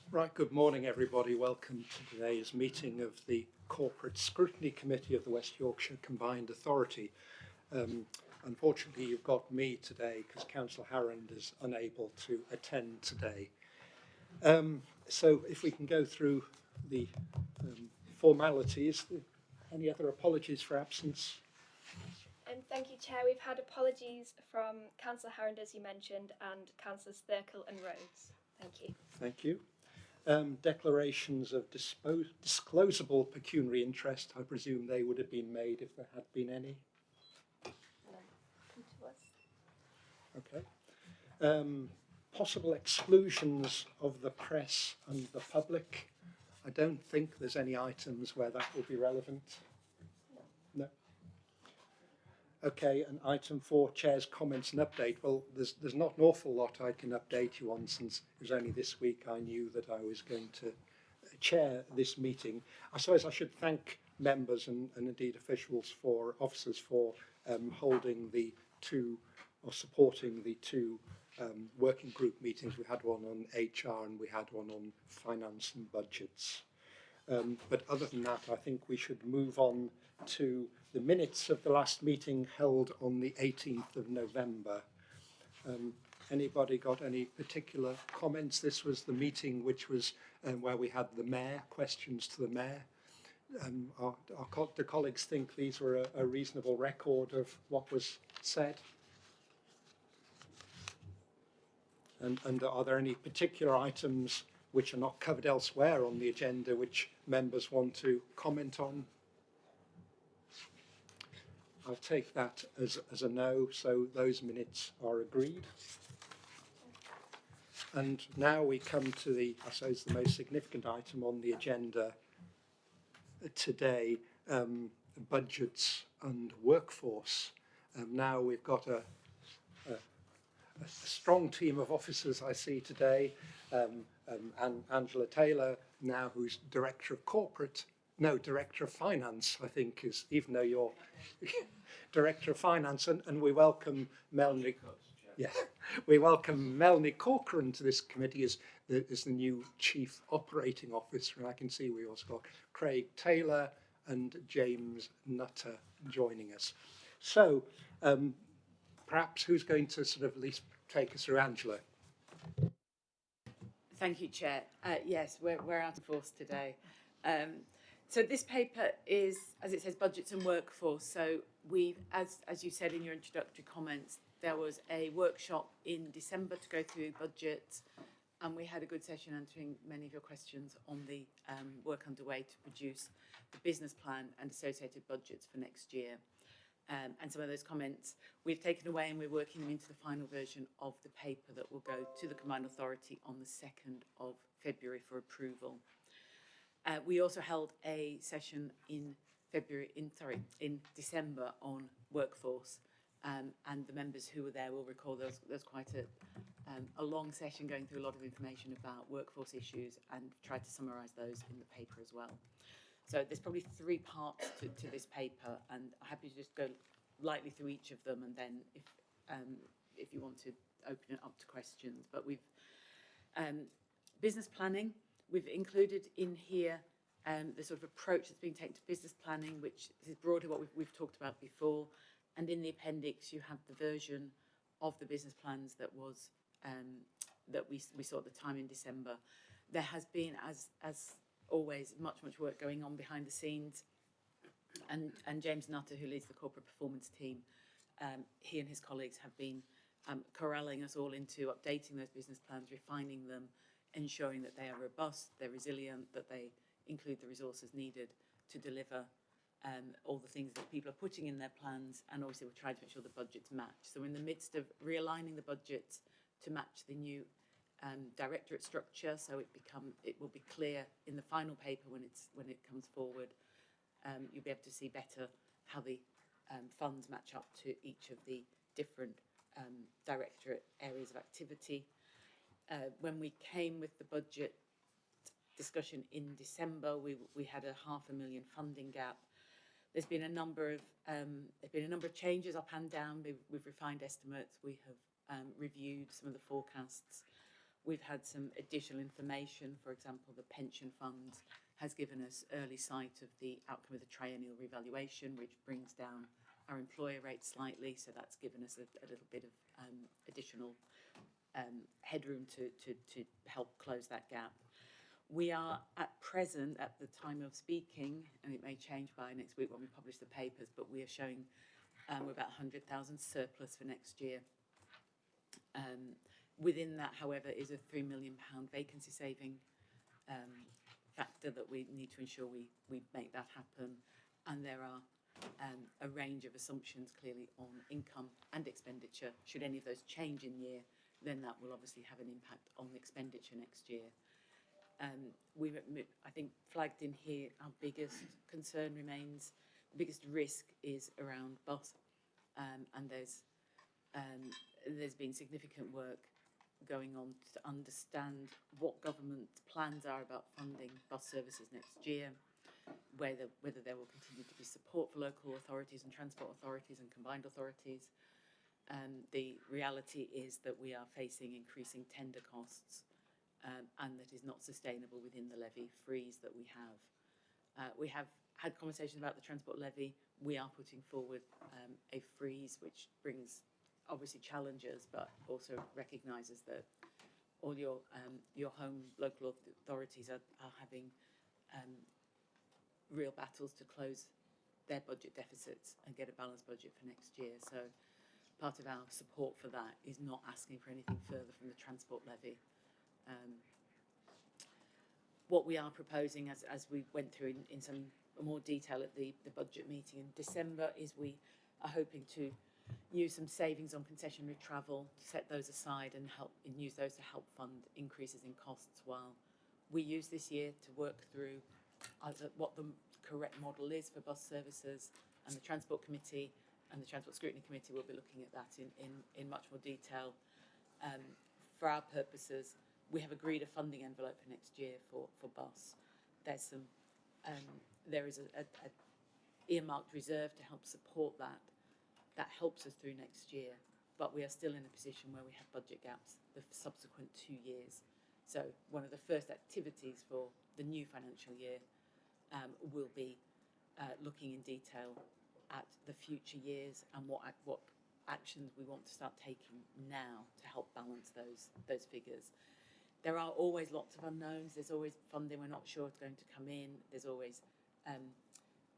Right, good morning everybody. Welcome to today's meeting of the Corporate Scrutiny Committee of the West Yorkshire Combined Authority. Unfortunately, you've got me today because Councillor Harrand is unable to attend today. So if we can go through the formalities. Any other apologies for absence? Thank you, Chair. We've had apologies from Councillor Harrand, as you mentioned, and Councillors Thurkill and Rhodes. Thank you. Thank you. Declarations of disclosable pecuniary interest, I presume they would have been made if there had been any. Come to us. Okay. Possible exclusions of the press and the public. I don't think there's any items where that will be relevant. No. Okay, and item 4, Chair's comments and update. Well, there's not an awful lot I can update you on, since it was only this week I knew that I was going to chair this meeting. I suppose I should thank members and indeed officers for holding the two, or supporting the two working group meetings. We had one on HR and we had one on finance and budgets. But other than that, I think we should move on to the minutes of the last meeting held on the 18th of November. Anybody got any particular comments? This was the meeting which was where we had the Mayor, questions to the Mayor. Do colleagues think these were a reasonable record of what was said? And are there any particular items which are not covered elsewhere on the agenda which members want to comment on? I'll take that as a no, so those minutes are agreed. And now we come to I suppose, the most significant item on the agenda today, budgets and workforce. Now we've got a strong team of officers I see today, and Angela Taylor now, who's Director of Finance, I think, is, even though you're Director of Finance, and we welcome Melanie. Yeah, we welcome Melanie Corcoran to this committee as the new Chief Operating Officer, and I can see we also got Craig Taylor and James Nutter joining us. So perhaps who's going to sort of at least take us through? Angela. Thank you, Chair. Yes, we're out of force today. So this paper is, as it says, budgets and workforce. So we've, as you said in your introductory comments, there was a workshop in December to go through budgets, and we had a good session answering many of your questions on the work underway to produce the business plan and associated budgets for next year. And some of those comments we've taken away, and we're working them into the final version of the paper that will go to the Combined Authority on the 2nd of February for approval. We also held a session in December on workforce, and the members who were there will recall there's quite a long session going through a lot of information about workforce issues, and tried to summarise those in the paper as well. So there's probably 3 parts to this paper, and I'm happy to just go lightly through each of them, and then if you want to open it up to questions. But we've business planning. We've included in here the sort of approach that's being taken to business planning, which is broadly what we've talked about before. And in the appendix, you have the version of the business plans that was that we saw at the time in December. There has been, as always, much work going on behind the scenes, and James Nutter, who leads the corporate performance team, he and his colleagues have been corralling us all into updating those business plans, refining them, ensuring that they are robust, they're resilient, that they include the resources needed to deliver all the things that people are putting in their plans, and obviously we're trying to make sure the budgets match. So we're in the midst of realigning the budgets to match the new directorate structure, so it will be clear in the final paper when it comes forward. You'll be able to see better how the funds match up to each of the different directorate areas of activity. When we came with the budget discussion in December, we had a £500,000 funding gap. There's been a number of changes up and down. We've refined estimates. We have reviewed some of the forecasts. We've had some additional information. For example, the pension fund has given us early sight of the outcome of the triennial revaluation, which brings down our employer rate slightly. So that's given us a little bit of additional headroom to help close that gap. We are at present, at the time of speaking, and it may change by next week when we publish the papers, but we are showing we're about 100,000 surplus for next year. Within that, however, is a £3 million vacancy saving factor that we need to ensure we make that happen. And there are a range of assumptions clearly on income and expenditure. Should any of those change in year, then that will obviously have an impact on expenditure next year. We've, I think, flagged in here our biggest concern remains, the biggest risk is around bus, and there's been significant work going on to understand what government plans are about funding bus services next year, whether there will continue to be support for local authorities and transport authorities and combined authorities. The reality is that we are facing increasing tender costs, and that is not sustainable within the levy freeze that we have. We have had conversations about the transport levy. We are putting forward a freeze which brings obviously challenges, but also recognises that all your home local authorities are having real battles to close their budget deficits and get a balanced budget for next year. So part of our support for that is not asking for anything further from the transport levy. What we are proposing, as we went through in some more detail at the budget meeting in December, is we are hoping to use some savings on concessionary travel, set those aside and use those to help fund increases in costs, while we use this year to work through what the correct model is for bus services, and the Transport Committee and the Transport Scrutiny Committee will be looking at that in much more detail. For our purposes, we have agreed a funding envelope for next year for bus. There's some, there is a earmarked reserve to help support that. That helps us through next year, but we are still in a position where we have budget gaps the subsequent 2 years. So one of the first activities for the new financial year will be looking in detail at the future years and what actions we want to start taking now to help balance those figures. There are always lots of unknowns. There's always funding we're not sure is going to come in. There's always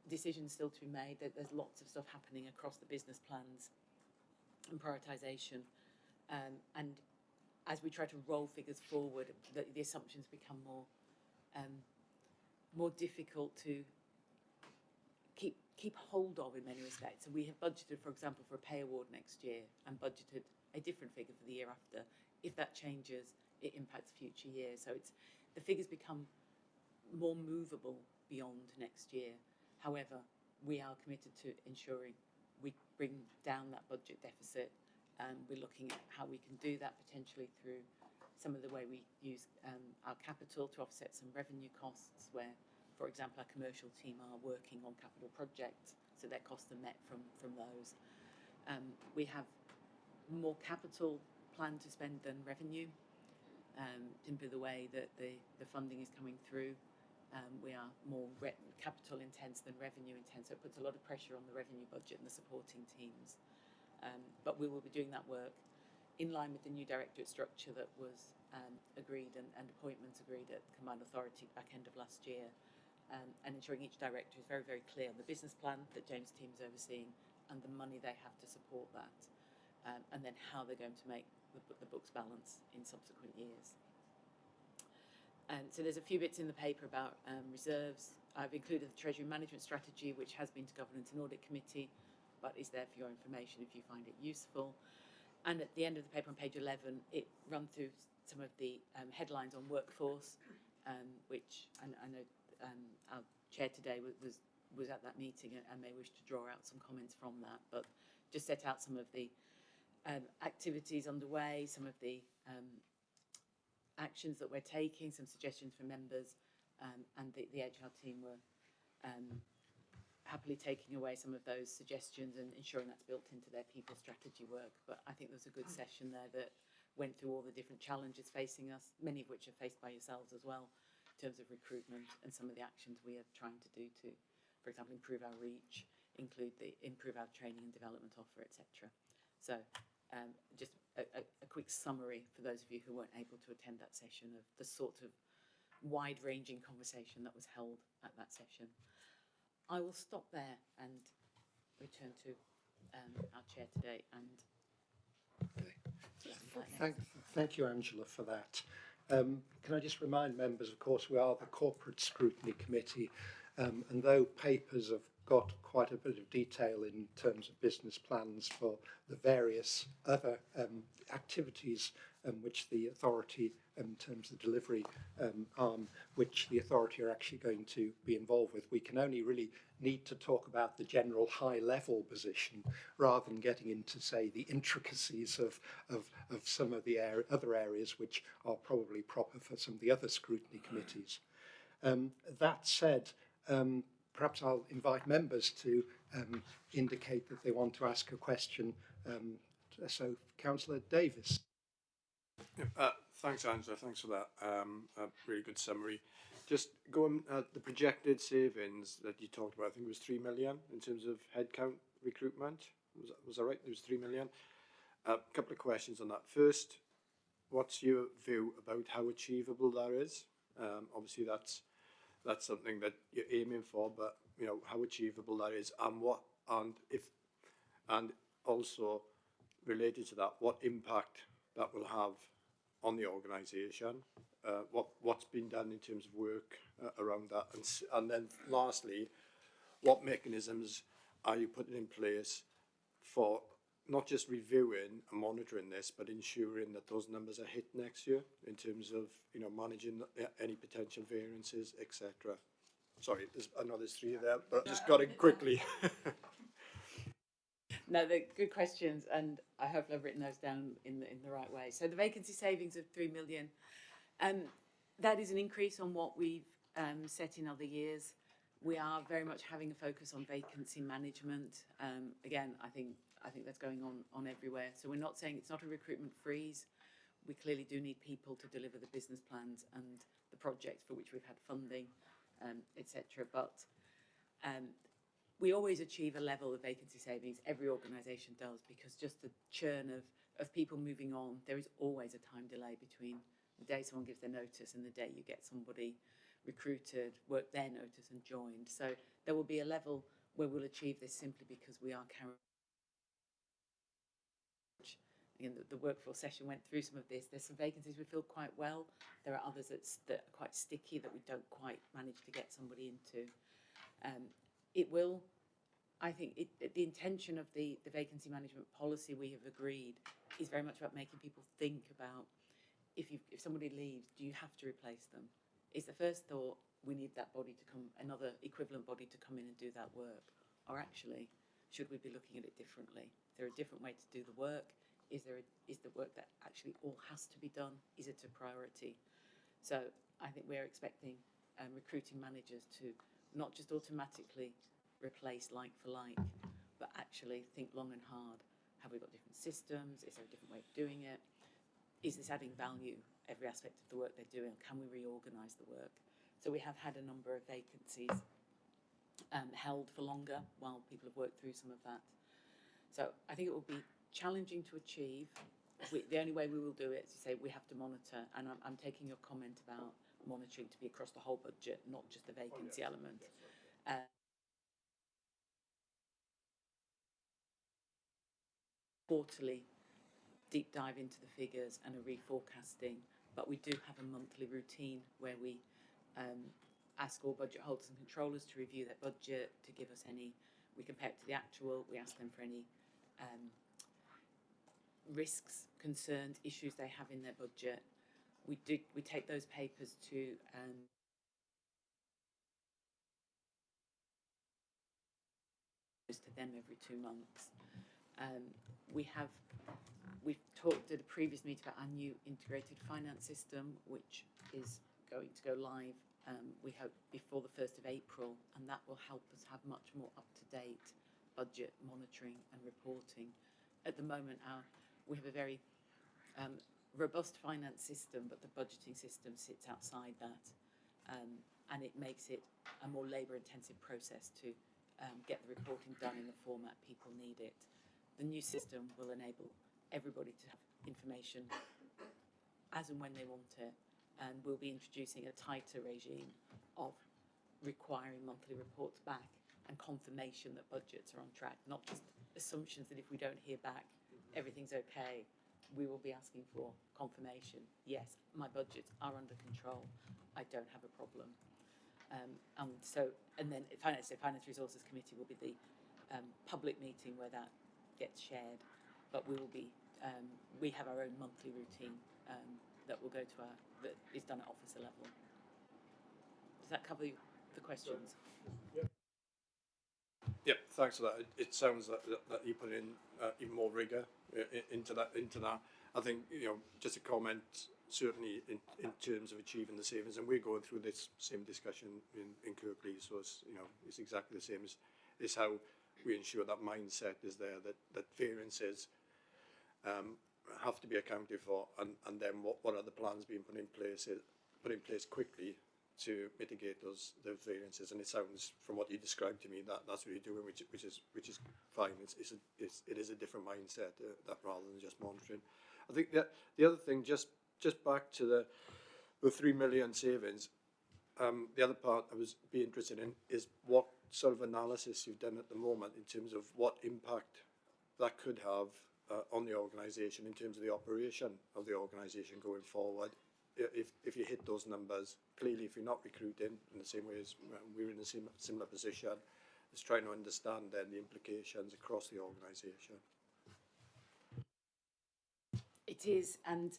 decisions still to be made. There's lots of stuff happening across the business plans and prioritisation. And as we try to roll figures forward, the assumptions become more difficult to keep hold of in many respects. So we have budgeted, for example, for a pay award next year and budgeted a different figure for the year after. If that changes, it impacts future years. So the figures become more movable beyond next year. However, we are committed to ensuring we bring down that budget deficit, and we're looking at how we can do that potentially through some of the way we use our capital to offset some revenue costs, where, for example, our commercial team are working on capital projects, so their costs are met from those. We have more capital planned to spend than revenue, simply the way that the funding is coming through. We are more capital intense than revenue intense, so it puts a lot of pressure on the revenue budget and the supporting teams. But we will be doing that work in line with the new directorate structure that was agreed and appointments agreed at the Combined Authority back end of last year, and ensuring each director is very, very clear on the business plan that James' team is overseeing and the money they have to support that, and then how they're going to make the books balance in subsequent years. So there's a few bits in the paper about reserves. I've included the Treasury Management Strategy, which has been to Governance and Audit Committee, but is there for your information if you find it useful. And at the end of the paper on page 11, it runs through some of the headlines on workforce, which I know our chair today was at that meeting and may wish to draw out some comments from that, but just set out some of the activities underway, some of the actions that we're taking, some suggestions from members, and the HR team were happily taking away some of those suggestions and ensuring that's built into their people strategy work. But I think there was a good session there that went through all the different challenges facing us, many of which are faced by yourselves as well, in terms of recruitment and some of the actions we are trying to do to, for example, improve our reach, improve our training and development offer, etc. So just a quick summary for those of you who weren't able to attend that session of the sort of wide-ranging conversation that was held at that session. I will stop there and return to our chair today and Thank you, Angela, for that. Can I just remind members, of course, we are the Corporate Scrutiny Committee, and though papers have got quite a bit of detail in terms of business plans for the various other activities which the authority, in terms of the delivery arm, which the authority are actually going to be involved with, we can only really need to talk about the general high-level position rather than getting into, say, the intricacies of some of the other areas which are probably proper for some of the other scrutiny committees. That said, perhaps I'll invite members to indicate that they want to ask a question. So, Councillor Davis. Thanks, Angela. Thanks for that. A really good summary. Just going at the projected savings that you talked about, I think it was 3 million in terms of headcount recruitment. Was that right? It was 3 million. A couple of questions on that. First, what's your view about how achievable that is? Obviously, that's something that you're aiming for, but you know how achievable that is, and also related to that, what impact that will have on the organisation, what's been done in terms of work around that, and then lastly, what mechanisms are you putting in place for not just reviewing and monitoring this, but ensuring that those numbers are hit next year in terms of managing any potential variances, etc. Sorry, I know there's three there, but just got it quickly. No, they're good questions, and I hope I've written those down in the right way. So the vacancy savings of 3 million, that is an increase on what we've set in other years. We are very much having a focus on vacancy management. Again, I think that's going on everywhere. So we're not saying it's not a recruitment freeze. We clearly do need people to deliver the business plans and the projects for which we've had funding, etc. But we always achieve a level of vacancy savings. Every organisation does, because just the churn of people moving on, there is always a time delay between the day someone gives their notice and the day you get somebody recruited, worked their notice and joined. So there will be a level where we'll achieve this simply because we are carrying. Again, the workforce session went through some of this. There's some vacancies we filled quite well. There are others that are quite sticky that we don't quite manage to get somebody into. It will, I think, the intention of the vacancy management policy we have agreed is very much about making people think about if somebody leaves, do you have to replace them? Is the first thought, we need that body to come, another equivalent body to come in and do that work? Or actually, should we be looking at it differently? Is there a different way to do the work? Is the work that actually all has to be done? Is it a priority? So I think we're expecting recruiting managers to not just automatically replace like for like, but actually think long and hard. Have we got different systems? Is there a different way of doing it? Is this adding value, every aspect of the work they're doing? Can we reorganise the work? So we have had a number of vacancies held for longer while people have worked through some of that. So I think it will be challenging to achieve. The only way we will do it is to say we have to monitor, and I'm taking your comment about monitoring to be across the whole budget, not just the vacancy element. Quarterly deep dive into the figures and a reforecasting, but we do have a monthly routine where we ask all budget holders and controllers to review their budget, to give us any, we compare it to the actual, we ask them for any risks, concerns, issues they have in their budget. We take those papers to them every 2 months. We've talked at a previous meeting about our new integrated finance system, which is going to go live, we hope, before the 1st of April, and that will help us have much more up-to-date budget monitoring and reporting. At the moment, we have a very robust finance system, but the budgeting system sits outside that, and it makes it a more labour-intensive process to get the reporting done in the format people need it. The new system will enable everybody to have information as and when they want it, and we'll be introducing a tighter regime of requiring monthly reports back and confirmation that budgets are on track, not just assumptions that if we don't hear back, everything's okay. We will be asking for confirmation. Yes, my budgets are under control. I don't have a problem. And then Finance Resources Committee will be the public meeting where that gets shared. But we will be, we have our own monthly routine that will go to that is done at officer level. Does that cover the questions? Yeah, thanks for that. It sounds that you put in even more rigour into that. I think, just a comment, certainly in terms of achieving the savings, and we're going through this same discussion in Kirklees, so it's exactly the same as how we ensure that mindset is there, that variances have to be accounted for, and then what are the plans being put in place quickly to mitigate those variances. And it sounds, from what you described to me, that's what you're doing, which is fine. It is a different mindset that rather than just monitoring. I think that the other thing, just back to the 3 million savings, the other part I was be interested in is what sort of analysis you've done at the moment in terms of what impact that could have on the organisation in terms of the operation of the organisation going forward. If you hit those numbers, clearly if you're not recruiting in the same way as we're in a similar position, it's trying to understand then the implications across the organisation. It is, and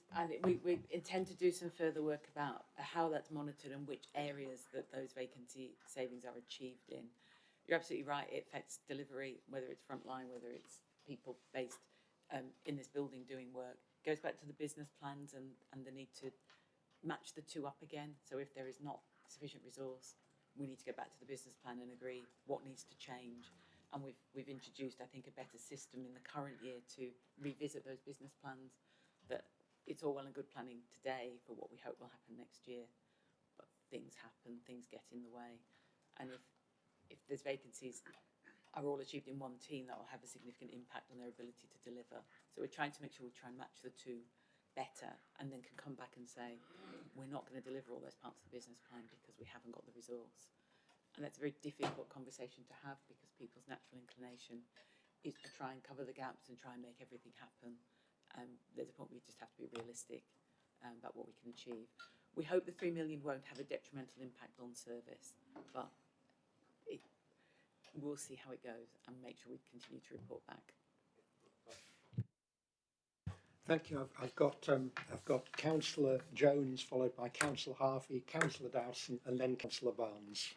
we intend to do some further work about how that's monitored and which areas that those vacancy savings are achieved in. You're absolutely right, it affects delivery, whether it's frontline, whether it's people based in this building doing work. It goes back to the business plans and the need to match the two up again. So if there is not sufficient resource, we need to go back to the business plan and agree what needs to change. And we've introduced, I think, a better system in the current year to revisit those business plans. That it's all well and good planning today for what we hope will happen next year, but things happen, things get in the way, and if there's vacancies are all achieved in one team, that will have a significant impact on their ability to deliver. So we're trying to make sure we try and match the two better, and then can come back and say we're not going to deliver all those parts of the business plan because we haven't got the resource. And that's a very difficult conversation to have, because people's natural inclination is to try and cover the gaps and try and make everything happen. There's a point where we just have to be realistic about what we can achieve. We hope the 3 million won't have a detrimental impact on service, but we'll see how it goes and make sure we continue to report back. Thank you. I've got Councillor Jones, followed by Councillor Harvey, Councillor Dowson, and then Councillor Barnes.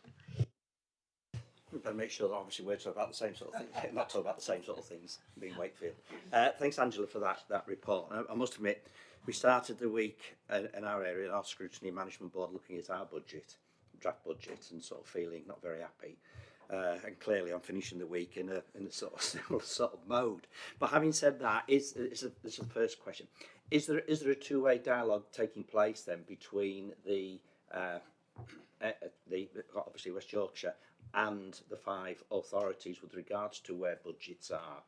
We've got to make sure that obviously we're talking about the same sort of things, not talking about the same sort of things, being Wakefield. Thanks, Angela, for that report. I must admit, we started the week in our area, our Scrutiny Management Board, looking at our budget, draft budget, and sort of feeling not very happy. And clearly I'm finishing the week in a sort of similar sort of mode. But having said that, this is the first question. Is there a two-way dialogue taking place then between the obviously West Yorkshire and the 5 authorities with regards to where budgets are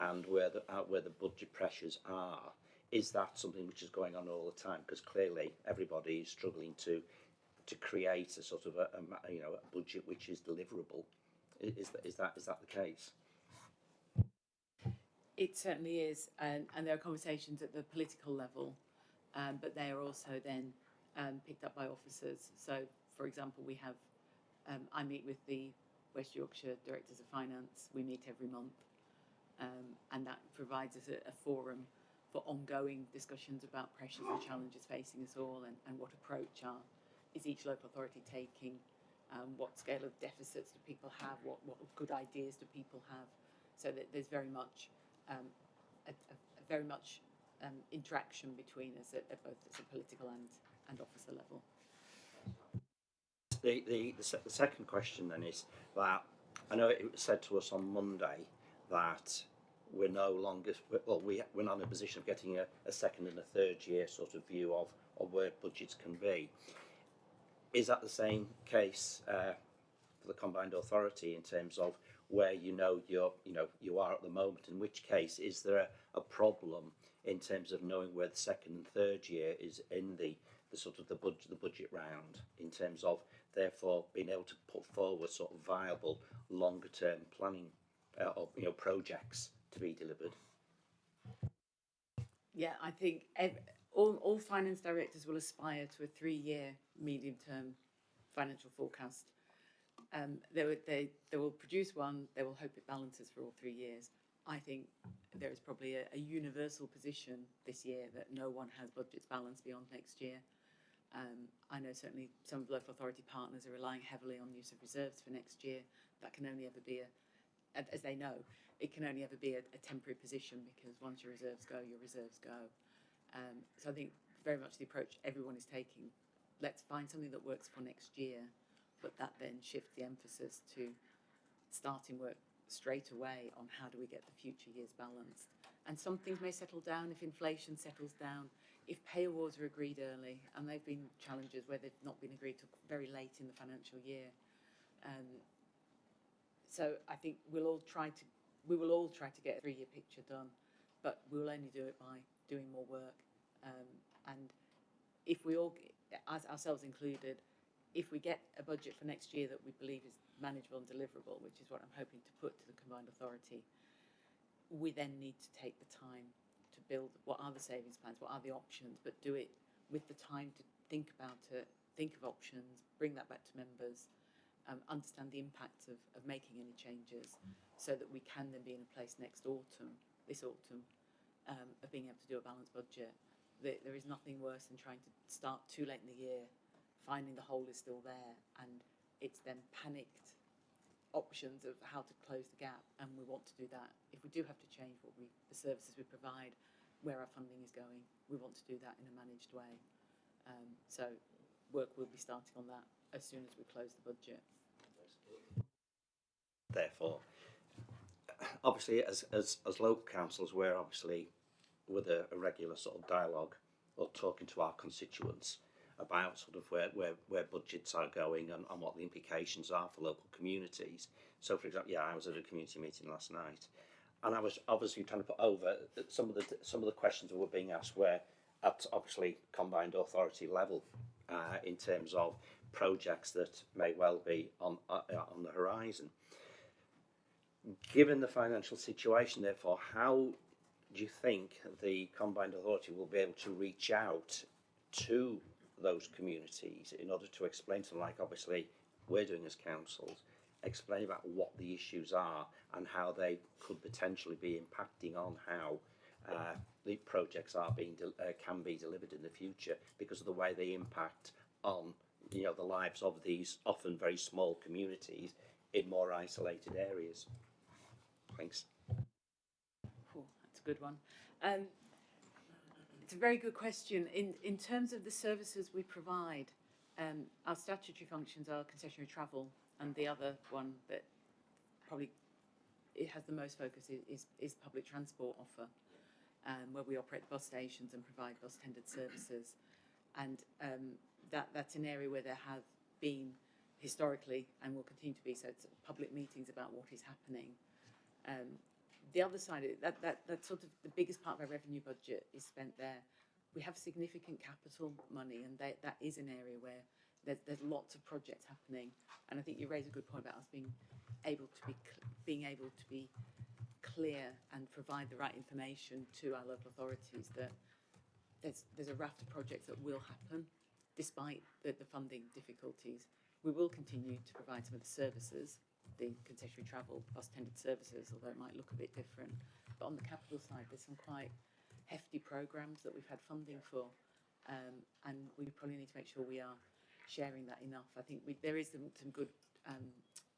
and where the budget pressures are? Is that something which is going on all the time? Because clearly everybody is struggling to create a sort of a budget which is deliverable. Is that the case? It certainly is, and there are conversations at the political level, but they are also then picked up by officers. So, for example, we have, I meet with the West Yorkshire Directors of Finance. We meet every month, and that provides us a forum for ongoing discussions about pressures and challenges facing us all, and what approach is each local authority taking. What scale of deficits do people have? What good ideas do people have? So that there's very much interaction between us at both the political and officer level. The second question then is that I know it was said to us on Monday that we're no longer, well, we're not in a position of getting a second and a third year sort of view of where budgets can be. Is that the same case for the combined authority in terms of where you are at the moment? In which case, is there a problem in terms of knowing where the second and third year is in the sort of the budget round, in terms of therefore being able to put forward sort of viable longer term planning of projects to be delivered? Yeah, I think all finance directors will aspire to a 3-year medium-term financial forecast. They will produce one. They will hope it balances for all 3 years. I think there is probably a universal position this year that no one has budgets balanced beyond next year. I know certainly some of local authority partners are relying heavily on use of reserves for next year. That can only ever be as they know, it can only ever be a temporary position, because once your reserves go, your reserves go. So I think very much the approach everyone is taking, let's find something that works for next year, but that then shifts the emphasis to starting work straight away on how do we get the future years balanced. And some things may settle down if inflation settles down, if pay awards are agreed early, and they've been challenges where they've not been agreed till very late in the financial year. So I think we will all try to get a 3-year picture done, but we'll only do it by doing more work. And if we all, as ourselves included, if we get a budget for next year that we believe is manageable and deliverable, which is what I'm hoping to put to the combined authority, we then need to take the time to build what are the savings plans, what are the options, but do it with the time to think about it, think of options, bring that back to members, understand the impact of making any changes, so that we can then be in a place this autumn, of being able to do a balanced budget. There is nothing worse than trying to start too late in the year, finding the hole is still there, and it's then panicked options of how to close the gap, and we want to do that. If we do have to change the services we provide, where our funding is going, we want to do that in a managed way. So work will be starting on that as soon as we close the budget. Therefore, obviously, as local councils, we're obviously with a regular sort of dialogue or talking to our constituents about sort of where budgets are going and what the implications are for local communities. So, for example, I was at a community meeting last night, and I was obviously trying to put over some of the questions that were being asked were at obviously combined authority level, in terms of projects that may well be on the horizon. Given the financial situation, therefore, how do you think the combined authority will be able to reach out to those communities in order to explain to them, like obviously we're doing as councils, explain about what the issues are and how they could potentially be impacting on how the projects are can be delivered in the future, because of the way they impact on the lives of these often very small communities in more isolated areas? Thanks. Oh, that's a good one. It's a very good question. In terms of the services we provide, our statutory functions are concessionary travel, and the other one that probably it has the most focus is public transport offer, where we operate bus stations and provide bus tendered services. And that's an area where there have been historically and will continue to be public meetings about what is happening. The other side of it, that's sort of the biggest part of our revenue budget is spent there. We have significant capital money, and that is an area where there's lots of projects happening. And I think you raise a good point about us being able to be clear and provide the right information to our local authorities that there's a raft of projects that will happen despite the funding difficulties. We will continue to provide some of the services, the concessionary travel, bus tendered services, although it might look a bit different. But on the capital side, there's some quite hefty programmes that we've had funding for, and we probably need to make sure we are sharing that enough. I think there is some good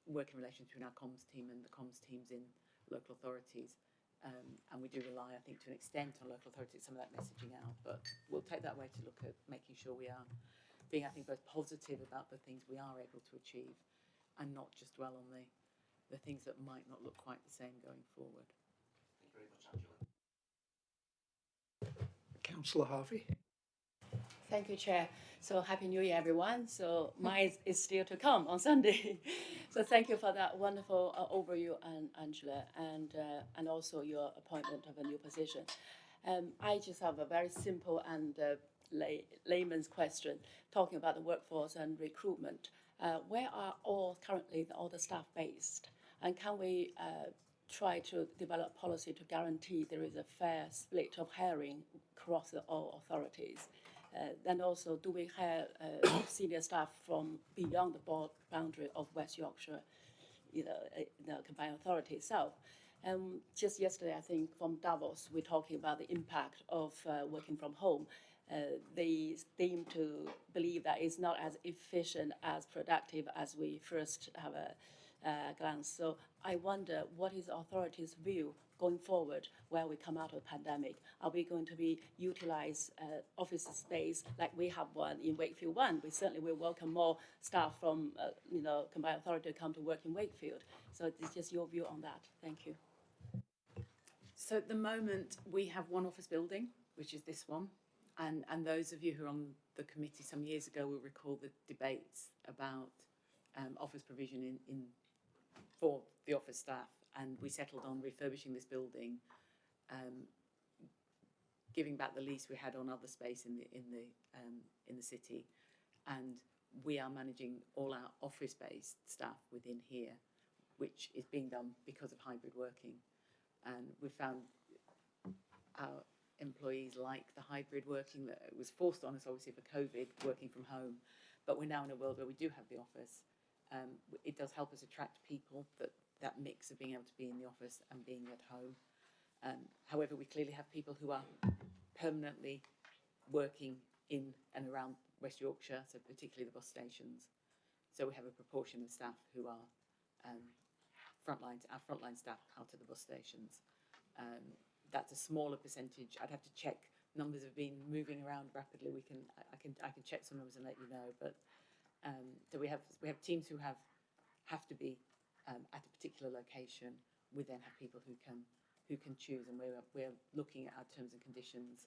working relations between our comms team and the comms teams in local authorities, and we do rely, I think, to an extent on local authorities some of that messaging out, but we'll take that way to look at making sure we are being, I think, both positive about the things we are able to achieve and not just dwell on the things that might not look quite the same going forward. Thank you very much, Angela. Councillor Harvey. Thank you, Chair. So Happy New Year, everyone. So mine is still to come on Sunday. So thank you for that wonderful overview, Angela, and also your appointment of a new position. I just have a very simple and layman's question, talking about the workforce and recruitment. Where are currently all the staff based? And can we try to develop policy to guarantee there is a fair split of hiring across all authorities? Then also, do we hire senior staff from beyond the boundary of West Yorkshire, the combined authority itself? Just yesterday, I think from Davos, we're talking about the impact of working from home. They seem to believe that it's not as efficient, as productive as we first have a glance. So I wonder, what is the authority's view going forward where we come out of the pandemic? Are we going to be utilize office space like we have one in Wakefield 1? We certainly will welcome more staff from combined authority to come to work in Wakefield. So it's just your view on that. Thank you. So at the moment, we have one office building, which is this one. And those of you who are on the committee some years ago will recall the debates about office provision for the office staff. And we settled on refurbishing this building, giving back the lease we had on other space in the city, and we are managing all our office-based staff within here, which is being done because of hybrid working. And we found our employees like the hybrid working that it was forced on us, obviously, for COVID, working from home. But we're now in a world where we do have the office. It does help us attract people, that mix of being able to be in the office and being at home. However, we clearly have people who are permanently working in and around West Yorkshire, so particularly the bus stations. So we have a proportion of staff who are our frontline staff out at the bus stations. That's a smaller percentage. I'd have to check. Numbers have been moving around rapidly. I can check some numbers and let you know. But so we have teams who have to be at a particular location. We then have people who can choose, and we're looking at our terms and conditions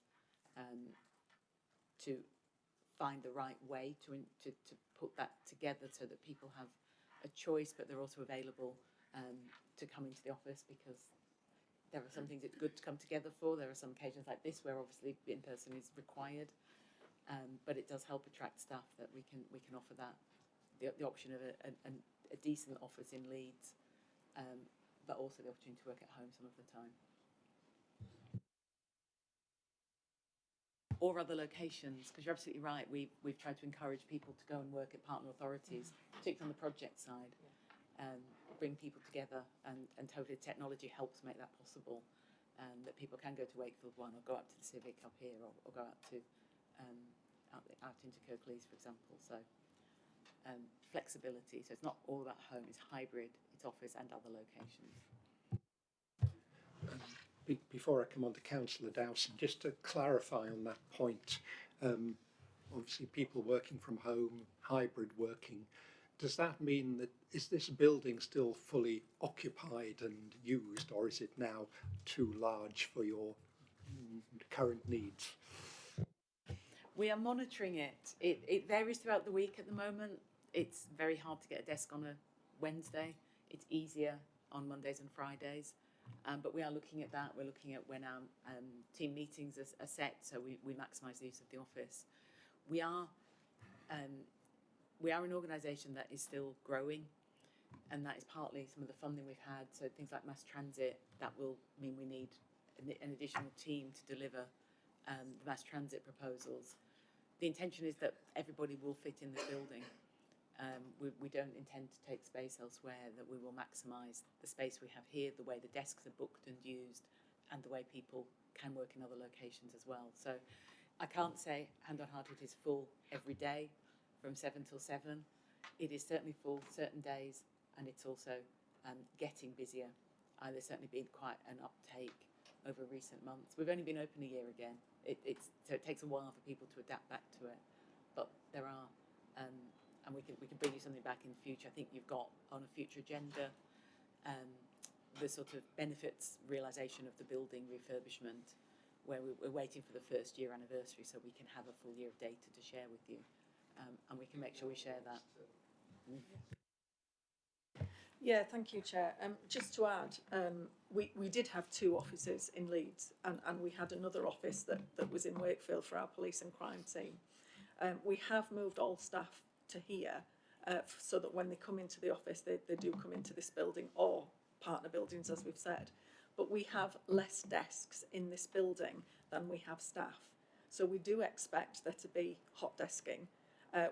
to find the right way to put that together so that people have a choice, but they're also available to come into the office, because there are some things it's good to come together for. There are some occasions like this where obviously in-person is required, but it does help attract staff that we can offer that the option of a decent office in Leeds, but also the opportunity to work at home some of the time. Or other locations, because you're absolutely right. We've tried to encourage people to go and work at partner authorities, particularly on the project side. Bring people together, and totally technology helps make that possible, that people can go to Wakefield 1 or go up to the Civic up here, or go out to out into Kirklees, for example. So flexibility. So it's not all about home, it's hybrid, it's office and other locations. Before I come on to Councillor Dowson, just to clarify on that point, obviously people working from home, hybrid working, does that mean that is this building still fully occupied and used, or is it now too large for your current needs? We are monitoring it. It varies throughout the week at the moment. It's very hard to get a desk on a Wednesday. It's easier on Mondays and Fridays. But we are looking at that. We're looking at when our team meetings are set, so we maximise the use of the office. We are an organisation that is still growing, and that is partly some of the funding we've had. So things like mass transit, that will mean we need an additional team to deliver the mass transit proposals. The intention is that everybody will fit in the building. We don't intend to take space elsewhere, that we will maximise the space we have here, the way the desks are booked and used, and the way people can work in other locations as well. So I can't say, hand on heart, it is full every day from 7 till 7. It is certainly full certain days, and it's also getting busier. There's certainly been quite an uptake over recent months. We've only been open a year again. So it takes a while for people to adapt back to it. But there are, and we can bring you something back in the future. I think you've got on a future agenda the sort of benefits realisation of the building refurbishment, where we're waiting for the first year anniversary so we can have a full year of data to share with you, and we can make sure we share that. Yeah, thank you, Chair. Just to add, we did have 2 offices in Leeds, and we had another office that was in Wakefield for our police and crime team. We have moved all staff to here so that when they come into the office, they do come into this building or partner buildings, as we've said. But we have less desks in this building than we have staff. So we do expect there to be hot desking.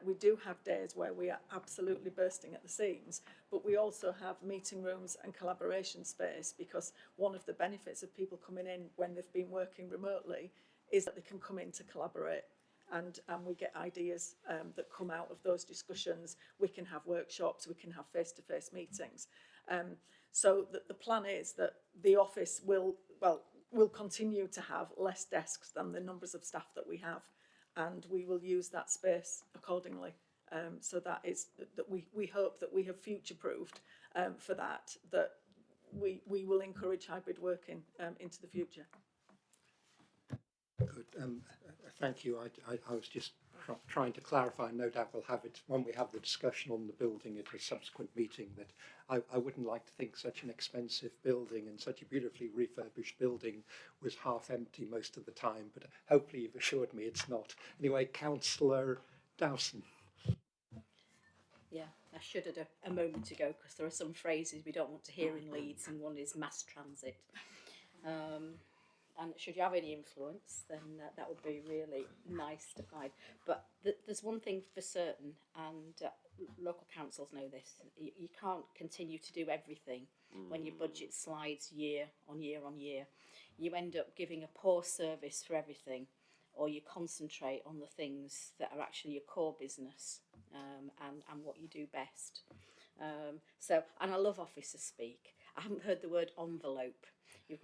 We do have days where we are absolutely bursting at the seams, but we also have meeting rooms and collaboration space, because one of the benefits of people coming in when they've been working remotely is that they can come in to collaborate, and we get ideas that come out of those discussions. We can have workshops, we can have face-to-face meetings. So the plan is that the office will continue to have less desks than the numbers of staff that we have, and we will use that space accordingly. So that we hope that we have future-proofed for that we will encourage hybrid working into the future. Good. Thank you. I was just trying to clarify. No doubt we'll have it when we have the discussion on the building at a subsequent meeting, that I wouldn't like to think such an expensive building and such a beautifully refurbished building was half empty most of the time, but hopefully you've assured me it's not. Anyway, Councillor Dowson. Yeah, I shuddered a moment ago because there are some phrases we don't want to hear in Leeds, and one is mass transit. And should you have any influence, then that would be really nice to find. But there's one thing for certain, and local councils know this: you can't continue to do everything when your budget slides year on year on year. You end up giving a poor service for everything, or you concentrate on the things that are actually your core business and what you do best. And I love officer speak. I haven't heard the word envelope.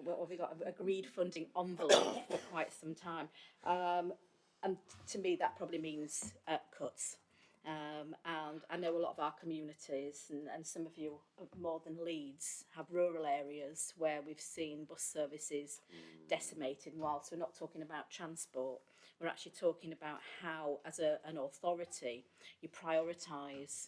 What have we got? Agreed funding envelope for quite some time. And to me, that probably means cuts. And I know a lot of our communities, and some of you more than Leeds, have rural areas where we've seen bus services decimated. Whilst we're not talking about transport, we're actually talking about how, as an authority, you prioritise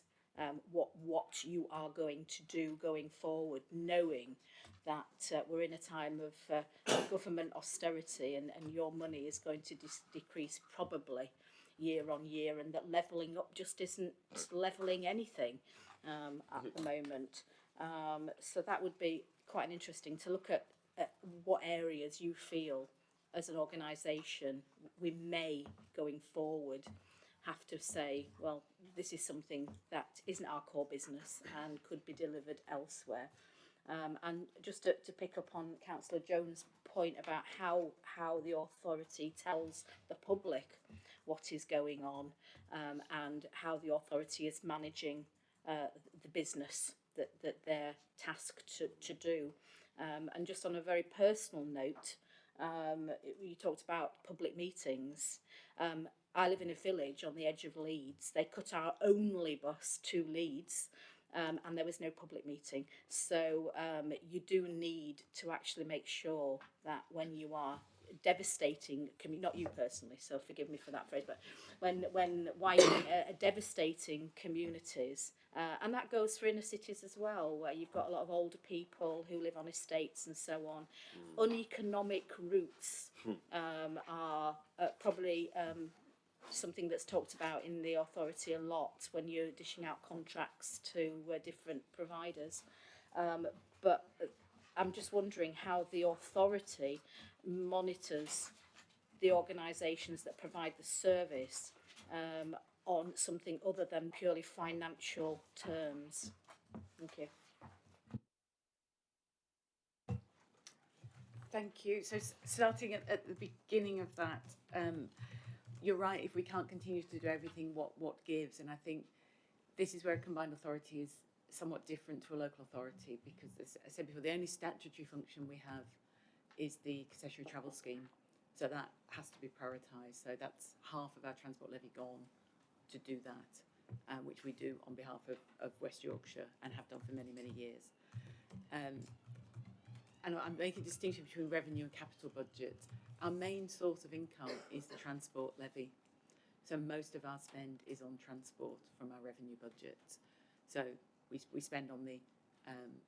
what you are going to do going forward, knowing that we're in a time of government austerity, and your money is going to decrease probably year on year, and that levelling up just isn't levelling anything at the moment. So that would be quite interesting to look at what areas you feel as an organisation we may, going forward, have to say, well, this is something that isn't our core business and could be delivered elsewhere. And just to pick up on Councillor Jones' point about how the authority tells the public what is going on, and how the authority is managing the business that they're tasked to do. And just on a very personal note, you talked about public meetings. I live in a village on the edge of Leeds. They cut our only bus to Leeds, and there was no public meeting. So you do need to actually make sure that when you are devastating, not you personally, so forgive me for that phrase, but when widening devastating communities, and that goes for inner cities as well, where you've got a lot of older people who live on estates and so on. Uneconomic routes are probably something that's talked about in the authority a lot when you're dishing out contracts to different providers. But I'm just wondering how the authority monitors the organisations that provide the service on something other than purely financial terms. Thank you. Thank you. So starting at the beginning of that, you're right, if we can't continue to do everything, what gives? And I think this is where a combined authority is somewhat different to a local authority, because, as I said before, the only statutory function we have is the concessionary travel scheme. So that has to be prioritised. So that's half of our transport levy gone to do that, which we do on behalf of West Yorkshire and have done for many, many years. and I'm making a distinction between revenue and capital budget. Our main source of income is the transport levy. So most of our spend is on transport from our revenue budget. So we spend on the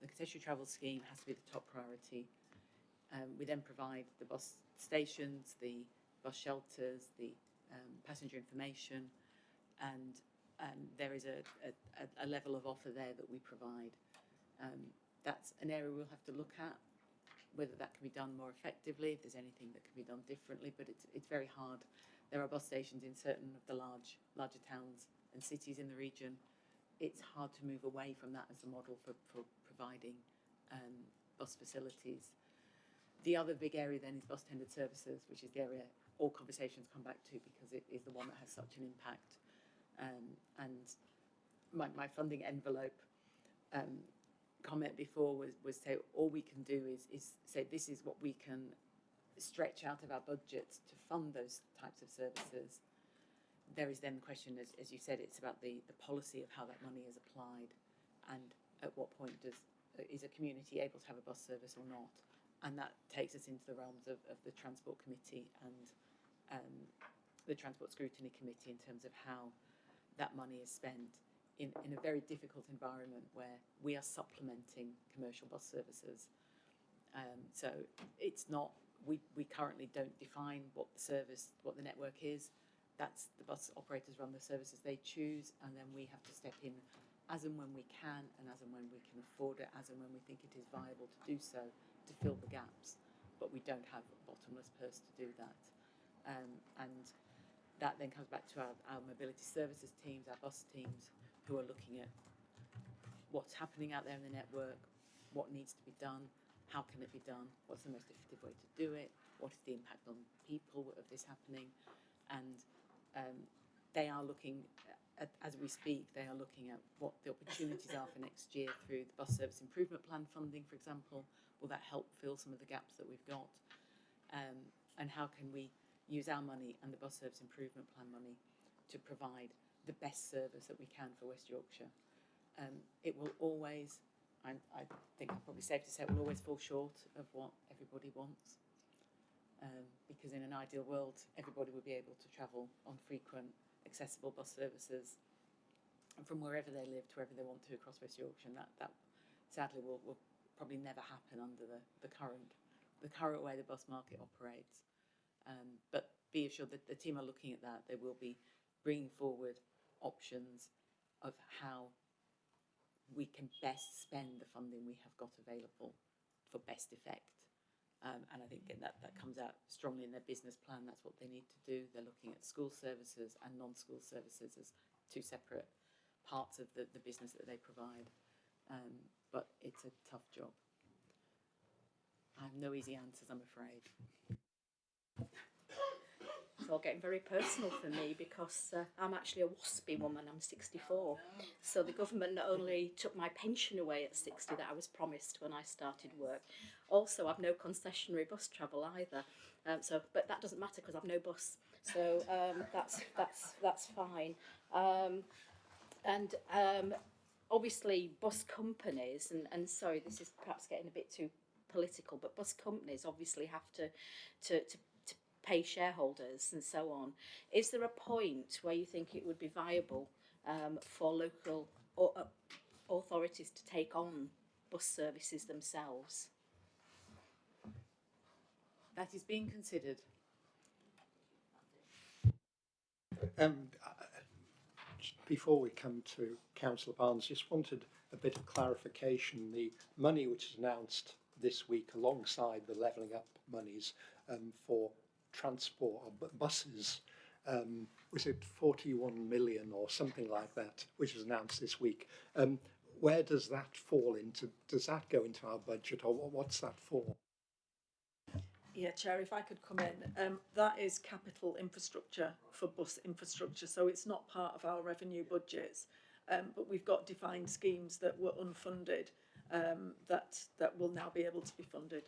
concessionary travel scheme has to be the top priority. We then provide the bus stations, the bus shelters, the passenger information, and there is a level of offer there that we provide. That's an area we'll have to look at, whether that can be done more effectively, if there's anything that can be done differently, but it's very hard. There are bus stations in certain of the larger towns and cities in the region. It's hard to move away from that as the model for providing bus facilities. The other big area then is bus tendered services, which is the area all conversations come back to because it is the one that has such an impact. And my funding envelope comment before was say all we can do is say this is what we can stretch out of our budgets to fund those types of services. There is then the question, as you said, it's about the policy of how that money is applied and at what point is a community able to have a bus service or not. And that takes us into the realms of the Transport Committee and the Transport Scrutiny Committee in terms of how that money is spent in a very difficult environment where we are supplementing commercial bus services. So it's not, we currently don't define what the network is. That's the bus operators run the services they choose, and then we have to step in as and when we can and as and when we can afford it, as and when we think it is viable to do so, to fill the gaps. But we don't have a bottomless purse to do that. And that then comes back to our mobility services teams, our bus teams, who are looking at what's happening out there in the network, what needs to be done, how can it be done, what's the most effective way to do it, what is the impact on people of this happening. And they are looking, as we speak, they are looking at what the opportunities are for next year through the Bus Service Improvement Plan funding, for example. Will that help fill some of the gaps that we've got? And how can we use our money and the Bus Service Improvement Plan money to provide the best service that we can for West Yorkshire? It will always, I think I'm probably safe to say, it will always fall short of what everybody wants. Because in an ideal world, everybody would be able to travel on frequent, accessible bus services and from wherever they live to wherever they want to across West Yorkshire. And that sadly will probably never happen under the current way the bus market operates. But be assured that the team are looking at that. They will be bringing forward options of how we can best spend the funding we have got available for best effect. And I think that comes out strongly in their business plan. That's what they need to do. They're looking at school services and non-school services as two separate parts of the business that they provide. But it's a tough job. I have no easy answers, I'm afraid. It's all getting very personal for me because I'm actually a waspy woman. I'm 64. So the government not only took my pension away at 60 that I was promised when I started work, also I've no concessionary bus travel either. But that doesn't matter because I've no bus. So that's fine. Obviously bus companies, and sorry, this is perhaps getting a bit too political, but bus companies obviously have to pay shareholders and so on. Is there a point where you think it would be viable for local authorities to take on bus services themselves? That is being considered. Before we come to Councillor Barnes, just wanted a bit of clarification. The money which is announced this week alongside the levelling up monies for transport or buses, was it 41 million or something like that, which was announced this week? Where does that fall into? Does that go into our budget, or what's that for? Yeah, Chair, if I could come in, that is capital infrastructure for bus infrastructure, so it's not part of our revenue budgets, but we've got defined schemes that were unfunded that will now be able to be funded.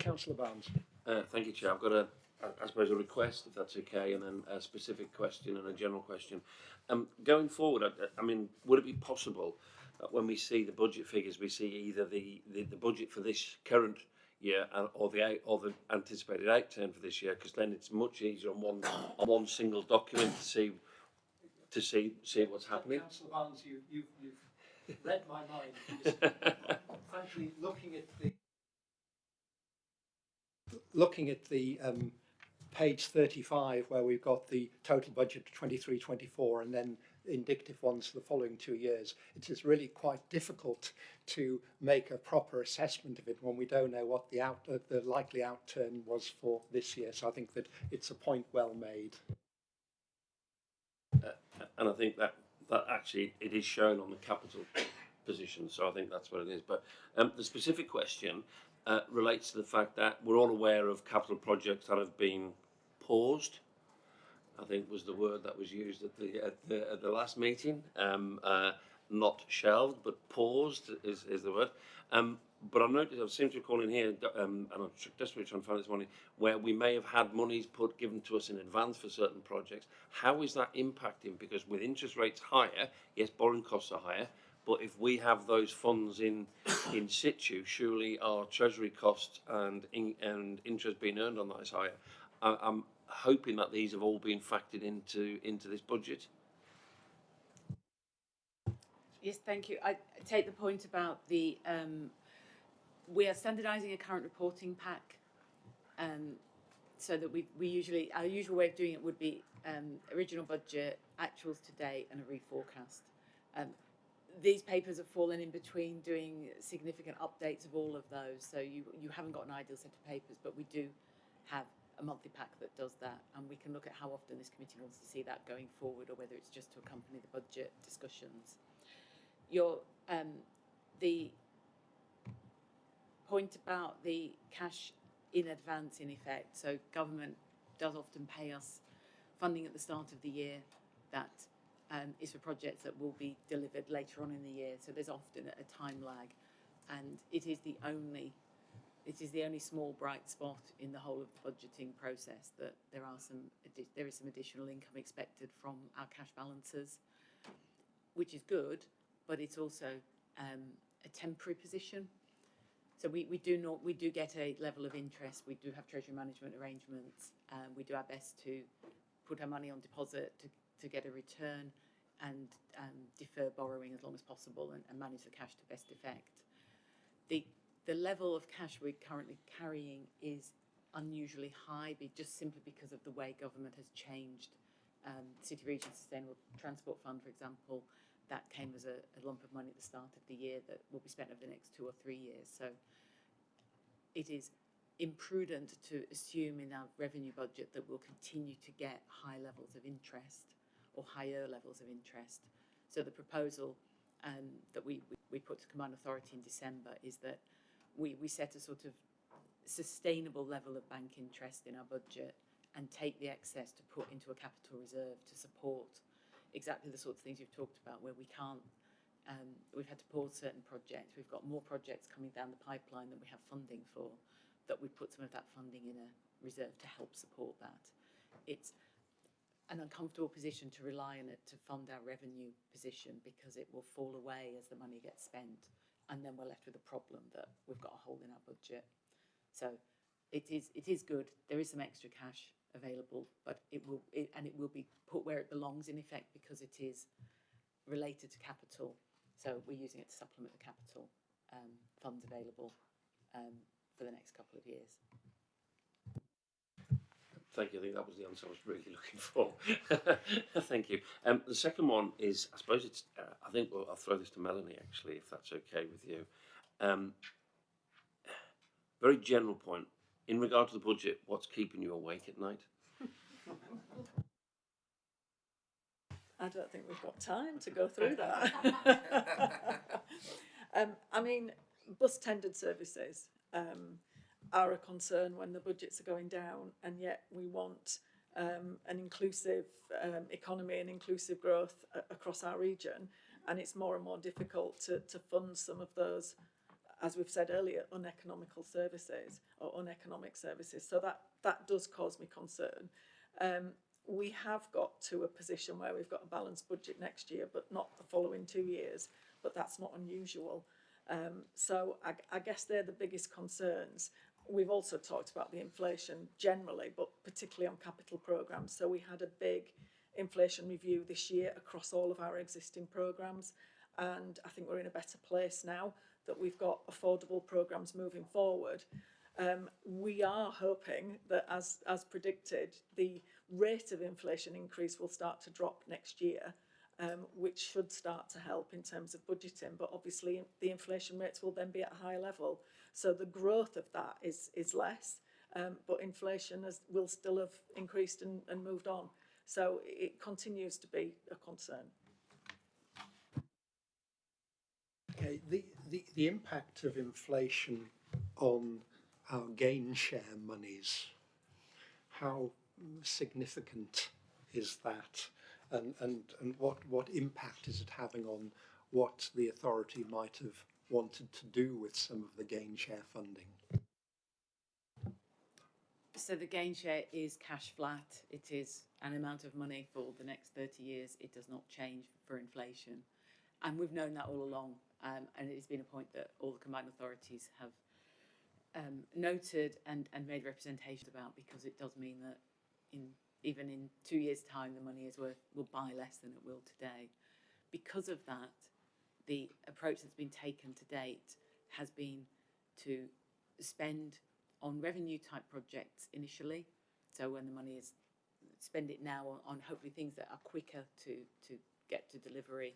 Councillor Barnes. Thank you, Chair. I've got I suppose a request, if that's okay, and then a specific question and a general question. Going forward, I mean, would it be possible that when we see the budget figures, we see either the budget for this current year or the anticipated outturn for this year, because then it's much easier on one single document to see what's happening. Councillor Barnes, you've read my mind. Because, frankly, looking at the page 35, where we've got the total budget 23-24 and then indicative ones for the following 2 years, it is really quite difficult to make a proper assessment of it when we don't know what the likely outturn was for this year. So I think that it's a point well made. And I think that actually it is shown on the capital position, so I think that's what it is. But the specific question relates to the fact that we're all aware of capital projects that have been paused, I think was the word that was used at the last meeting. Not shelved, but paused is the word. But I noticed, I seem to recall in here, and I'm desperately trying to find this morning, where we may have had monies given to us in advance for certain projects. How is that impacting? Because with interest rates higher, yes, borrowing costs are higher, but if we have those funds in situ, surely our treasury costs and interest being earned on that is higher. I'm hoping that these have all been factored into this budget. Yes, thank you. I take the point about the we are standardising a current reporting pack, so that we usually, our usual way of doing it would be original budget, actuals to date, and a reforecast. These papers have fallen in between doing significant updates of all of those, so you haven't got an ideal set of papers, but we do have a monthly pack that does that, and we can look at how often this committee wants to see that going forward, or whether it's just to accompany the budget discussions. The point about the cash in advance, in effect, so government does often pay us funding at the start of the year that is for projects that will be delivered later on in the year, so there's often a time lag, and it is the only small bright spot in the whole of the budgeting process that there is some additional income expected from our cash balances, which is good, but it's also a temporary position. So we do get a level of interest. We do have treasury management arrangements. We do our best to put our money on deposit to get a return, and defer borrowing as long as possible, and manage the cash to best effect. The level of cash we're currently carrying is unusually high, just simply because of the way government has changed. City Region Sustainable Transport Fund, for example, that came as a lump of money at the start of the year that will be spent over the next 2 or 3 years. So it is imprudent to assume in our revenue budget that we'll continue to get high levels of interest, or higher levels of interest. So the proposal that we put to Combined Authority in December is that we set a sort of sustainable level of bank interest in our budget, and take the excess to put into a capital reserve to support exactly the sorts of things you've talked about, where we can't, we've had to pause certain projects. We've got more projects coming down the pipeline than we have funding for, that we put some of that funding in a reserve to help support that. It's an uncomfortable position to rely on it to fund our revenue position, because it will fall away as the money gets spent, and then we're left with a problem that we've got a hole in our budget. So it is good. There is some extra cash available, but it will be put where it belongs, in effect, because it is related to capital. So we're using it to supplement the capital funds available for the next couple of years. Thank you. I think that was the answer I was really looking for. Thank you. The second one is, I suppose it's, I think I'll throw this to Melanie, actually, if that's okay with you. Very general point. In regard to the budget, what's keeping you awake at night? I don't think we've got time to go through that. I mean, bus tendered services are a concern when the budgets are going down, and yet we want an inclusive economy and inclusive growth across our region, and it's more and more difficult to fund some of those, as we've said earlier, uneconomical services or uneconomic services. So that does cause me concern. We have got to a position where we've got a balanced budget next year, but not the following 2 years. but that's not unusual. So I guess they're the biggest concerns. We've also talked about the inflation generally, but particularly on capital programmes. So we had a big inflation review this year across all of our existing programmes, and I think we're in a better place now that we've got affordable programmes moving forward. We are hoping that, as predicted, the rate of inflation increase will start to drop next year, which should start to help in terms of budgeting. But obviously, the inflation rates will then be at a higher level, so the growth of that is less. But inflation will still have increased and moved on, so it continues to be a concern. Okay, the impact of inflation on our gain share monies, how significant is that, and what impact is it having on what the authority might have wanted to do with some of the gain share funding? So the gain share is cash flat. It is an amount of money for the next 30 years. It does not change for inflation. And we've known that all along. And it has been a point that all the combined authorities have noted and made representations about, because it does mean that even in 2 years' time, the money will buy less than it will today. Because of that, the approach that's been taken to date has been to spend on revenue type projects initially. So when the money is, spend it now on hopefully things that are quicker to get to delivery.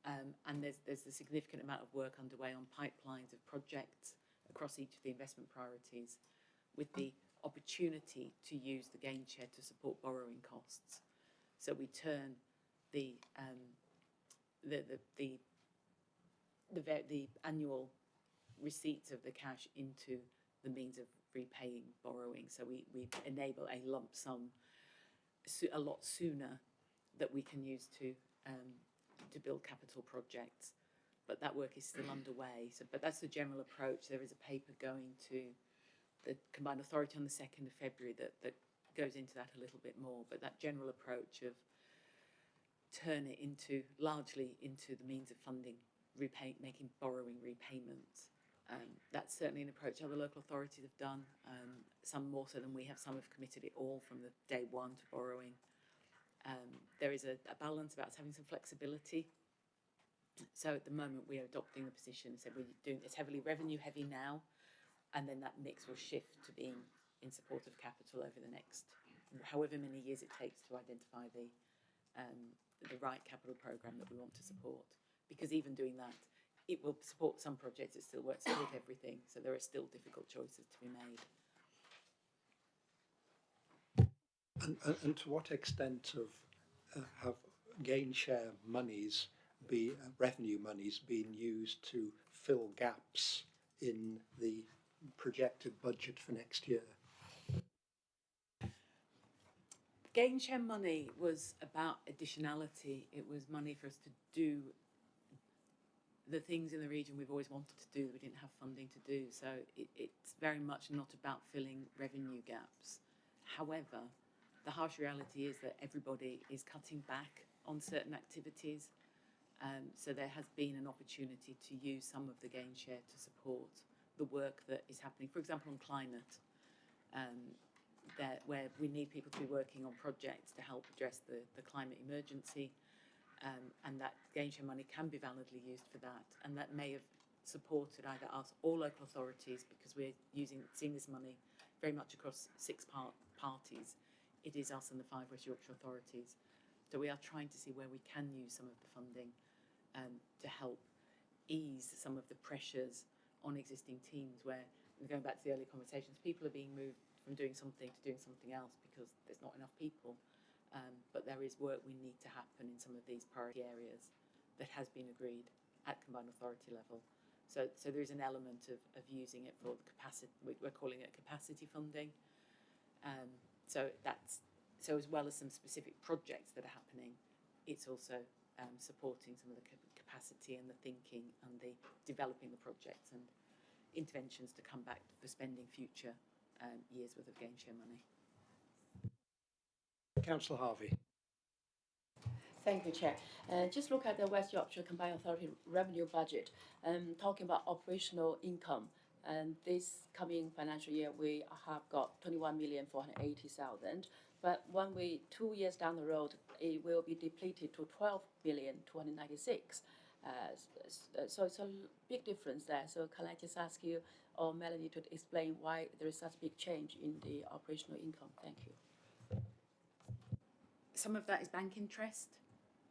And there's a significant amount of work underway on pipelines of projects across each of the investment priorities, with the opportunity to use the gain share to support borrowing costs. So we turn the annual receipts of the cash into the means of repaying borrowing. So we enable a lump sum a lot sooner that we can use to build capital projects. But that work is still underway. So, but that's the general approach. There is a paper going to the Combined Authority on the 2nd of February that goes into that a little bit more. But that general approach of turn it largely into the means of funding, making borrowing repayments. That's certainly an approach other local authorities have done, some more so than we have. Some have committed it all from the day one to borrowing. There is a balance about us having some flexibility. So at the moment we are adopting the position, so we're doing it's heavily revenue heavy now, and then that mix will shift to being in support of capital over the next however many years it takes to identify the right capital programme that we want to support. Because even doing that, it will support some projects, it still won't support everything, so there are still difficult choices to be made. And to what extent have gain share monies, revenue monies, been used to fill gaps in the projected budget for next year? Gain share money was about additionality. It was money for us to do the things in the region we've always wanted to do that we didn't have funding to do. So it's very much not about filling revenue gaps. However, the harsh reality is that everybody is cutting back on certain activities. So there has been an opportunity to use some of the gain share to support the work that is happening. For example, on climate, where we need people to be working on projects to help address the climate emergency. And that gain share money can be validly used for that, and that may have supported either us or local authorities, because we're seeing this money very much across 6 parties. It is us and the 5 West Yorkshire authorities. So we are trying to see where we can use some of the funding to help ease some of the pressures on existing teams, where, going back to the earlier conversations, people are being moved from doing something to doing something else because there's not enough people. But there is work we need to happen in some of these priority areas that has been agreed at combined authority level. So there is an element of using it for the capacity. We're calling it capacity funding. So as well as some specific projects that are happening, it's also supporting some of the capacity and the thinking and the developing the projects and interventions to come back for spending future years worth of gain share money. Councillor Harvey. Thank you, Chair. Just look at the West Yorkshire Combined Authority revenue budget, talking about operational income. And this coming financial year, we have got 21,480,000. But when we 2 years down the road, it will be depleted to 12,296. So it's a big difference there. So can I just ask you or Melanie to explain why there is such a big change in the operational income? Thank you. Some of that is bank interest,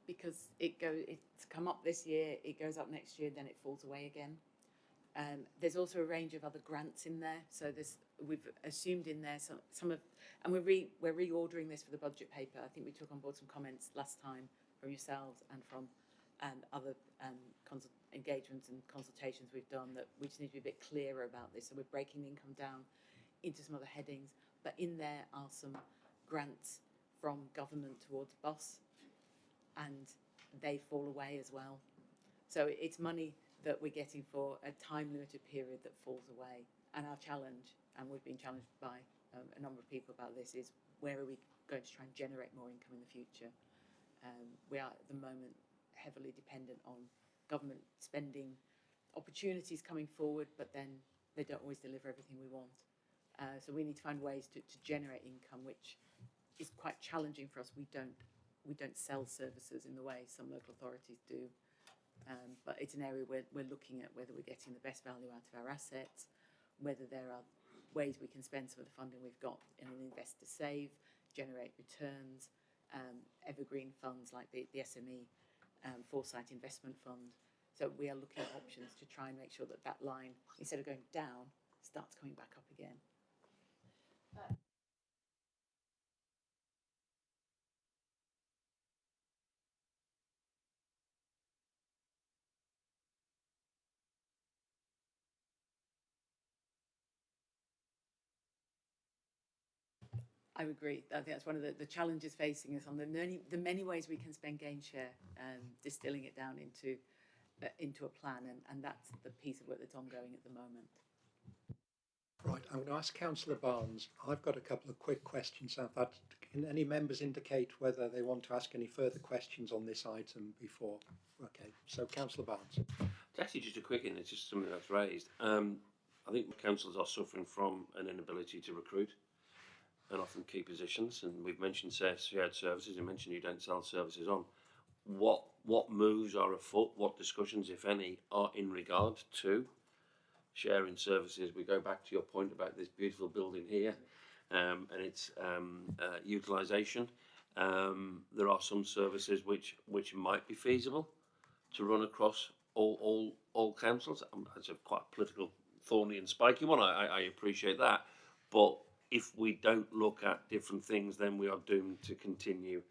because it's come up this year, it goes up next year, then it falls away again. There's also a range of other grants in there. So we've assumed in there some of, and we're reordering this for the budget paper. I think we took on board some comments last time from yourselves and from other engagements and consultations we've done, that we just need to be a bit clearer about this. So we're breaking the income down into some other headings, but in there are some grants from government towards bus, and they fall away as well. So it's money that we're getting for a time limited period that falls away. And our challenge, and we've been challenged by a number of people about this, is where are we going to try and generate more income in the future? We are at the moment heavily dependent on government spending opportunities coming forward, but then they don't always deliver everything we want. So we need to find ways to generate income, which is quite challenging for us. We don't sell services in the way some local authorities do. But it's an area where we're looking at whether we're getting the best value out of our assets, whether there are ways we can spend some of the funding we've got in an invest to save, generate returns, evergreen funds like the SME Foresight Investment Fund. So we are looking at options to try and make sure that that line, instead of going down, starts coming back up again. I agree. I think that's one of the challenges facing us on the many ways we can spend gain share, distilling it down into a plan, and that's the piece of work that's ongoing at the moment. Right, I'm going to ask Councillor Barnes. I've got a couple of quick questions. Can any members indicate whether they want to ask any further questions on this item before? Okay, so Councillor Barnes. It's actually just a quick one. It's just something that's raised. I think councils are suffering from an inability to recruit and often key positions. And we've mentioned shared services. You mentioned you don't sell services on. What moves are afoot? What discussions, if any, are in regard to sharing services? We go back to your point about this beautiful building here and its utilisation. There are some services which might be feasible to run across all councils. It's a quite political, thorny and spiky one. I appreciate that, but if we don't look at different things, then we are doomed to continue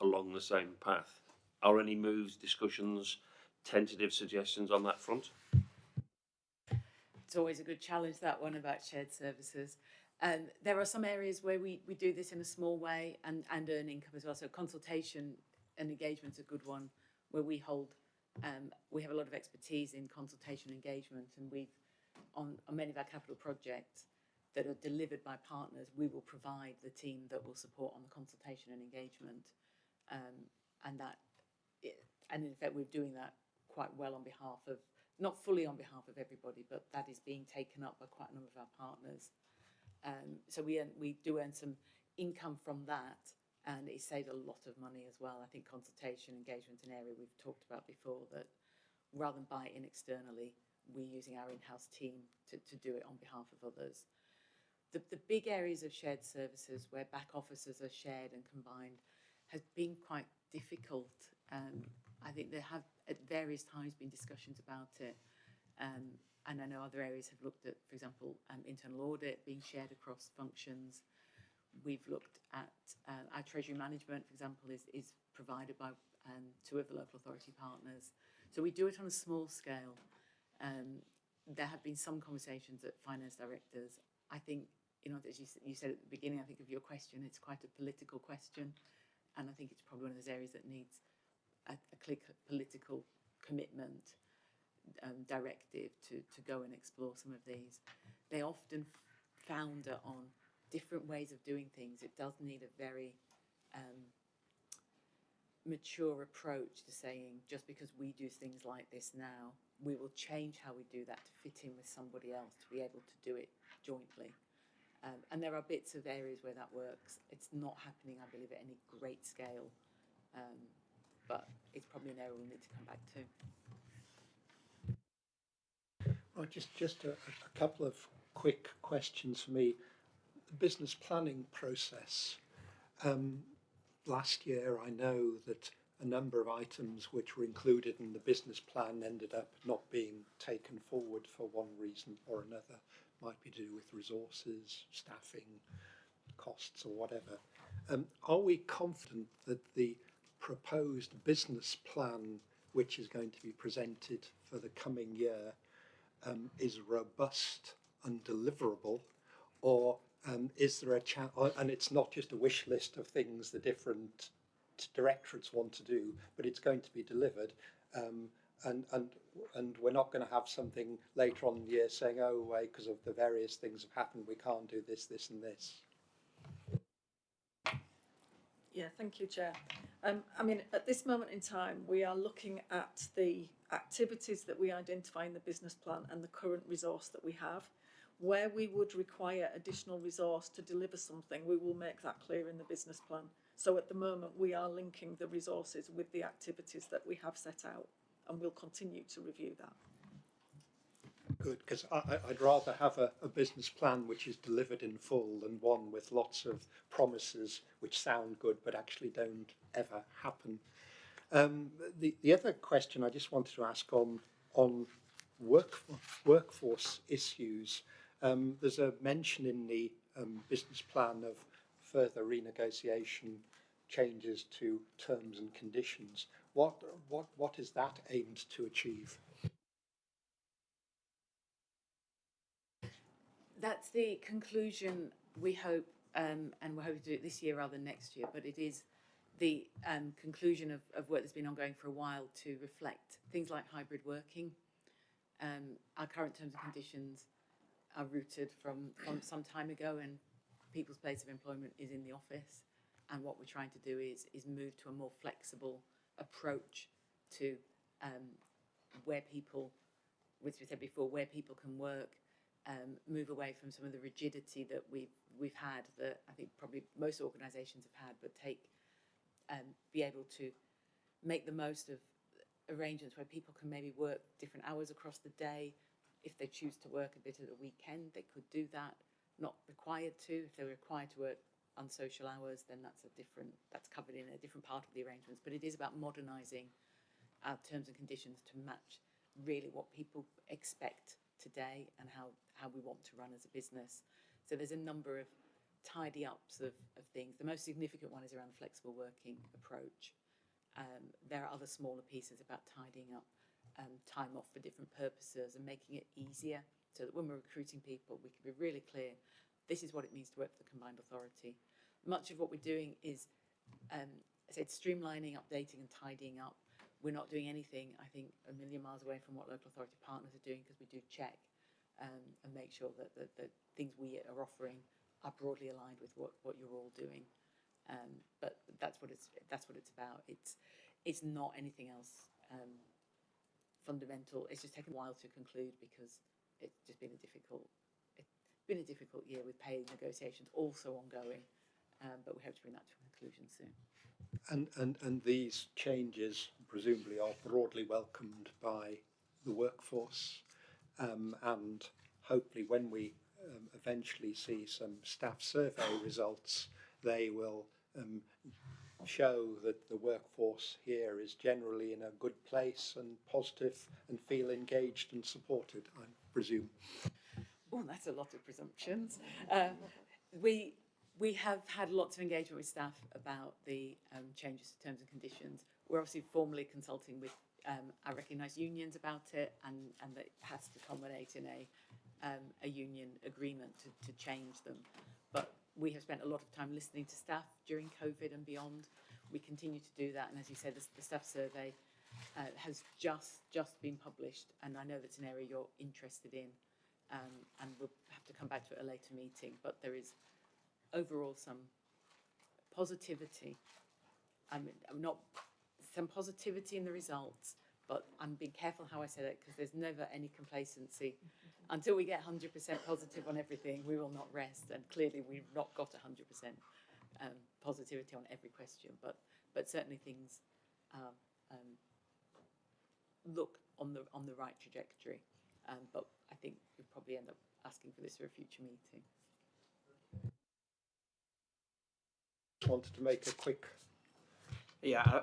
along the same path. Are any moves, discussions, tentative suggestions on that front? It's always a good challenge, that one about shared services. There are some areas where we do this in a small way and earn income as well. So consultation and engagement's a good one, where we have a lot of expertise in consultation engagement, and we've on many of our capital projects that are delivered by partners, we will provide the team that will support on the consultation and engagement, and in fact we're doing that quite well on behalf of, not fully on behalf of everybody, but that is being taken up by quite a number of our partners. So we do earn some income from that, and it saves a lot of money as well. I think consultation engagement, an area we've talked about before, that rather than buy in externally, we're using our in-house team to do it on behalf of others. The big areas of shared services where back offices are shared and combined has been quite difficult. I think there have at various times been discussions about it, and I know other areas have looked at, for example, internal audit being shared across functions. We've looked at our treasury management, for example, is provided by two of the local authority partners. So we do it on a small scale. There have been some conversations at finance directors. I think, as you said at the beginning, I think of your question, it's quite a political question, and I think it's probably one of those areas that needs a clear political commitment, directive to go and explore some of these. They often founder on different ways of doing things. It does need a very mature approach to saying just because we do things like this now, we will change how we do that to fit in with somebody else to be able to do it jointly. And there are bits of areas where that works. It's not happening, I believe, at any great scale, but it's probably an area we'll need to come back to. Right, just a couple of quick questions for me. The business planning process. Last year, I know that a number of items which were included in the business plan ended up not being taken forward for one reason or another. Might be to do with resources, staffing, costs, or whatever. Are we confident that the proposed business plan, which is going to be presented for the coming year, is robust and deliverable, or is there a chance? And it's not just a wish list of things the different directorates want to do, but it's going to be delivered. And we're not going to have something later on in the year saying, oh, because of the various things have happened, we can't do this, this, and this. Yeah, thank you, Chair. I mean, at this moment in time, we are looking at the activities that we identify in the business plan and the current resource that we have. Where we would require additional resource to deliver something, we will make that clear in the business plan. So at the moment, we are linking the resources with the activities that we have set out, and we'll continue to review that. Good, because I'd rather have a business plan which is delivered in full than one with lots of promises which sound good but actually don't ever happen. The other question I just wanted to ask on workforce issues, there's a mention in the business plan of further renegotiation, changes to terms and conditions. What is that aimed to achieve? That's the conclusion we hope, and we're hoping to do it this year rather than next year, but it is the conclusion of work that's been ongoing for a while to reflect things like hybrid working. Our current terms and conditions are rooted from some time ago, and people's place of employment is in the office, and what we're trying to do is move to a more flexible approach to where people, which we said before, where people can work, move away from some of the rigidity that we've had, that I think probably most organisations have had, but be able to make the most of arrangements where people can maybe work different hours across the day. If they choose to work a bit at the weekend, they could do that. Not required to. If they're required to work unsocial hours, then that's covered in a different part of the arrangements. But it is about modernising our terms and conditions to match really what people expect today and how we want to run as a business. So there's a number of tidy ups of things. The most significant one is around the flexible working approach. There are other smaller pieces about tidying up time off for different purposes and making it easier so that when we're recruiting people, we can be really clear, this is what it means to work for the combined authority. Much of what we're doing is, I said, streamlining, updating and tidying up. We're not doing anything, I think, a million miles away from what local authority partners are doing, because we do check and make sure that the things we are offering are broadly aligned with what you're all doing. But that's what it's about. It's not anything else fundamental. It's just taken a while to conclude because it's just been a difficult year with pay negotiations also ongoing. But we hope to bring that to a conclusion soon. And these changes presumably are broadly welcomed by the workforce, and hopefully when we eventually see some staff survey results, they will show that the workforce here is generally in a good place and positive and feel engaged and supported, I presume. Oh, that's a lot of presumptions. We have had lots of engagement with staff about the changes to terms and conditions. We're obviously formally consulting with our recognised unions about it, and that has to culminate in a union agreement to change them. But we have spent a lot of time listening to staff during COVID and beyond. We continue to do that, and as you said, the staff survey has just been published, and I know that's an area you're interested in, and we'll have to come back to it at a later meeting. But there is overall some positivity. I'm not some positivity in the results, but I'm being careful how I say that because there's never any complacency. Until we get 100% positive on everything, we will not rest. And clearly, we've not got 100% positivity on every question, but certainly things look on the right trajectory. But I think we'll probably end up asking for this for a future meeting. Wanted to make a quick. Yeah,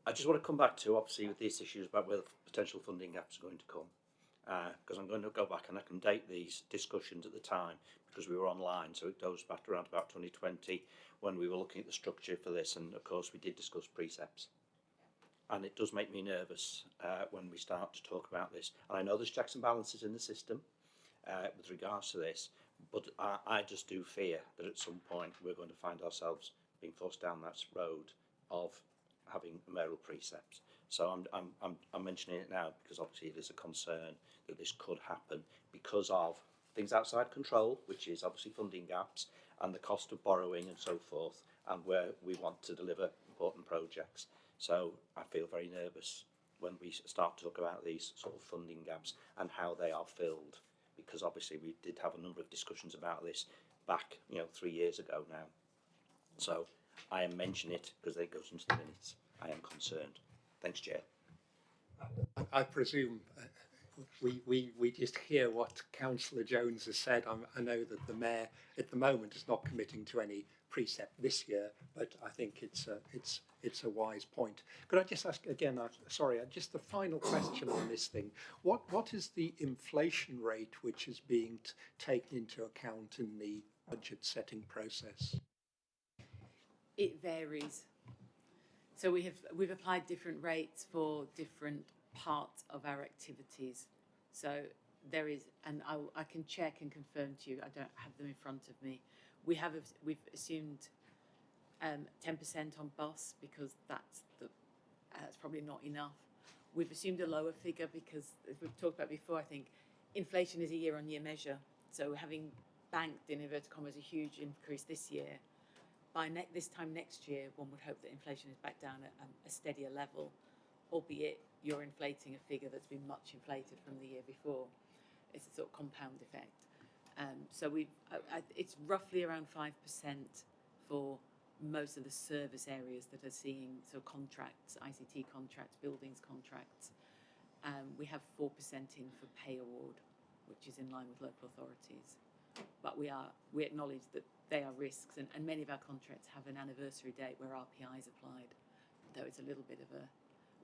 I just want to come back to, obviously, with these issues about where the potential funding gaps are going to come. Because I'm going to go back and I can date these discussions at the time because we were online, so it goes back around about 2020 when we were looking at the structure for this, and of course we did discuss precepts. And it does make me nervous when we start to talk about this. And I know there's checks and balances in the system with regards to this, but I just do fear that at some point we're going to find ourselves being forced down that road of having mayoral precepts. So I'm mentioning it now because obviously it is a concern that this could happen because of things outside control, which is obviously funding gaps and the cost of borrowing and so forth, and where we want to deliver important projects. So I feel very nervous when we start to talk about these sort of funding gaps and how they are filled, because obviously we did have a number of discussions about this back, 3 years ago now. So I am mentioning it because it goes into the minutes. I am concerned. Thanks, Chair. I presume we just hear what Councillor Jones has said. I know that the Mayor at the moment is not committing to any precept this year, but I think it's a wise point. Could I just ask again, just the final question on this thing. What is the inflation rate which is being taken into account in the budget setting process? It varies. So we've applied different rates for different parts of our activities. So there is, and I can check and confirm to you. I don't have them in front of me. We've assumed 10% on bus because that's probably not enough. We've assumed a lower figure because, as we've talked about before, I think inflation is a year-on-year measure. So having banked, in inverted commas, a huge increase this year, by this time next year, one would hope that inflation is back down at a steadier level, albeit you're inflating a figure that's been much inflated from the year before. It's a sort of compound effect. So it's roughly around 5% for most of the service areas that are seeing contracts, ICT contracts, buildings contracts. We have 4% in for pay award, which is in line with local authorities. But we acknowledge that they are risks, and many of our contracts have an anniversary date where RPI is applied, though it's a little bit of a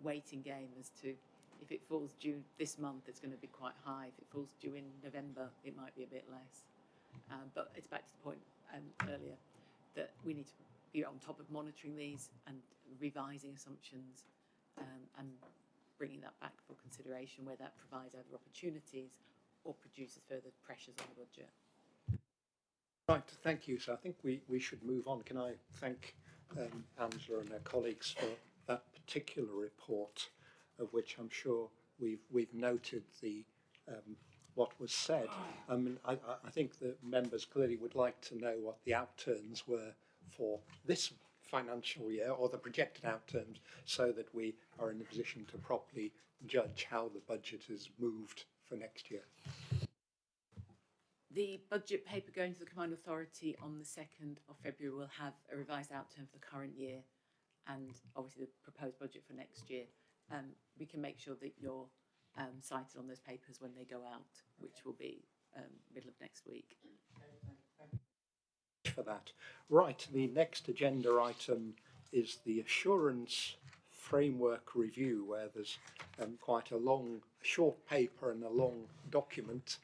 waiting game as to if it falls due this month, it's going to be quite high. If it falls due in November, it might be a bit less. But it's back to the point earlier that we need to be on top of monitoring these and revising assumptions and bringing that back for consideration where that provides either opportunities or produces further pressures on the budget. Right, thank you. So I think we should move on. Can I thank Angela and her colleagues for that particular report, of which I'm sure we've noted the what was said. I think the members clearly would like to know what the outturns were for this financial year, or the projected outturns, so that we are in a position to properly judge how the budget is moved for next year. The budget paper going to the Combined Authority on the 2nd of February will have a revised outturn for the current year and obviously the proposed budget for next year. We can make sure that you're cited on those papers when they go out, which will be middle of next week. Thank you for that. Right, the next agenda item is the Assurance Framework Review, where there's quite a short paper and a long document.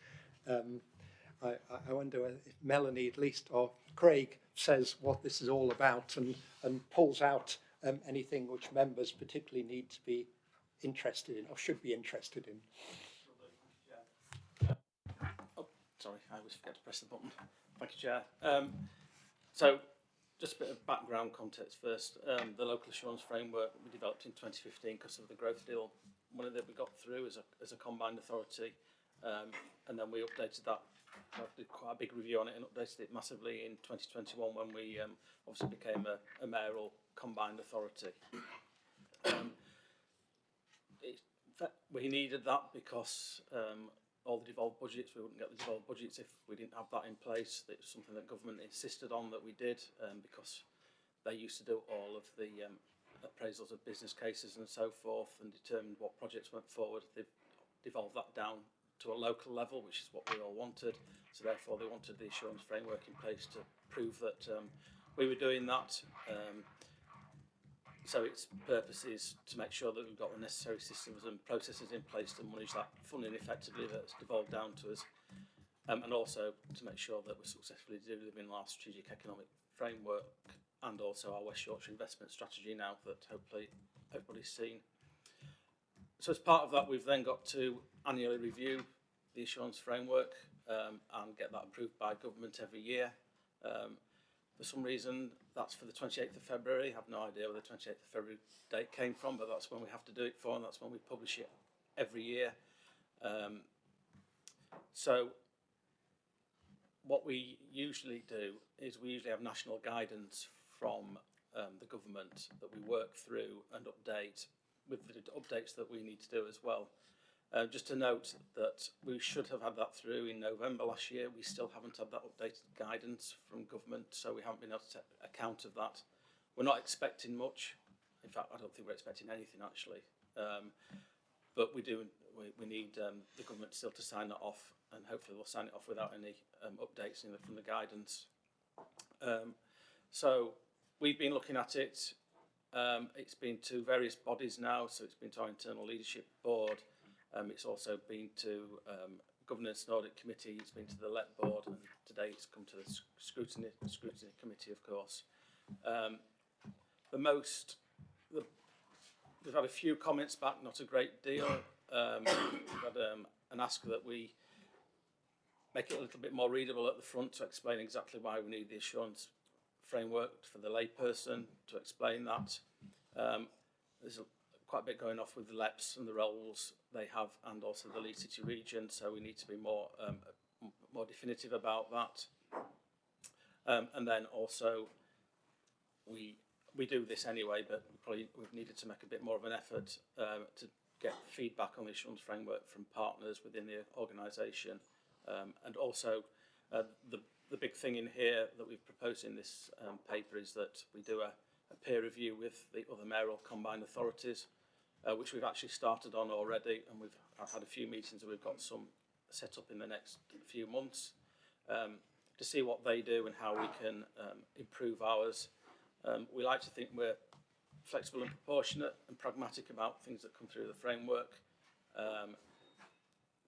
I wonder if Melanie, at least, or Craig, says what this is all about and pulls out anything which members particularly need to be interested in or should be interested in. Oh, sorry, I always forget to press the button. Thank you, Chair. So, just a bit of background context first. The local assurance framework we developed in 2015 because of the growth deal money that we got through as a combined authority, and then we updated that I did quite a big review on it and updated it massively in 2021 when we obviously became a mayoral combined authority. We needed that because all the devolved budgets, we wouldn't get the devolved budgets if we didn't have that in place. It was something that government insisted on that we did because they used to do all of the appraisals of business cases and so forth and determined what projects went forward. They've devolved that down to a local level, which is what we all wanted. So therefore they wanted the assurance framework in place to prove that we were doing that. So its purpose is to make sure that we've got the necessary systems and processes in place to manage that funding effectively that's devolved down to us, and also to make sure that we're successfully delivering our strategic economic framework and also our West Yorkshire investment strategy now that hopefully everybody's seen. So as part of that, we've then got to annually review the assurance framework and get that approved by government every year. For some reason, that's for the 28th of February. I have no idea where the 28th of February date came from, but that's when we have to do it for, and that's when we publish it every year. So what we usually do is we usually have national guidance from the government that we work through and update with the updates that we need to do as well. Just to note that we should have had that through in November last year. We still haven't had that updated guidance from government, so we haven't been able to take account of that. We're not expecting much. In fact, I don't think we're expecting anything actually. But we need the government still to sign that off, and hopefully we'll sign it off without any updates from the guidance. So we've been looking at it. It's been to various bodies now, so it's been to our internal leadership board. It's also been to Governance and Audit Committee, it's been to the LEP board, and today it's come to the Scrutiny Committee, of course. We've had a few comments back, not a great deal. We've had an ask that we make it a little bit more readable at the front to explain exactly why we need the assurance framework for the layperson, to explain that. There's quite a bit going off with the LEPs and the roles they have, and also the Leeds City region, so we need to be more definitive about that. And then also we do this anyway, but we've needed to make a bit more of an effort to get feedback on the assurance framework from partners within the organisation, and also the big thing in here that we've proposed in this paper is that we do a peer review with the other mayoral combined authorities, which we've actually started on already, and I've had a few meetings and we've got some set up in the next few months to see what they do and how we can improve ours. We like to think we're flexible and proportionate and pragmatic about things that come through the framework,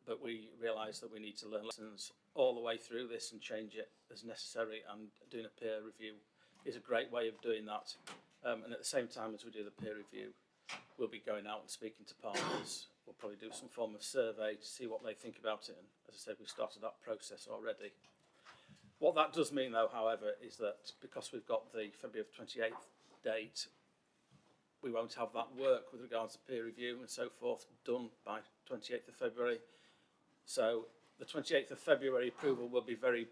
but we realise that we need to learn lessons all the way through this and change it as necessary, and doing a peer review is a great way of doing that. And at the same time as we do the peer review, we'll be going out and speaking to partners. We'll probably do some form of survey to see what they think about it, and as I said, we've started that process already. What that does mean though, however, is that because we've got the February 28th date, we won't have that work with regards to peer review and so forth done by 28th of February. So the 28th of February approval will be very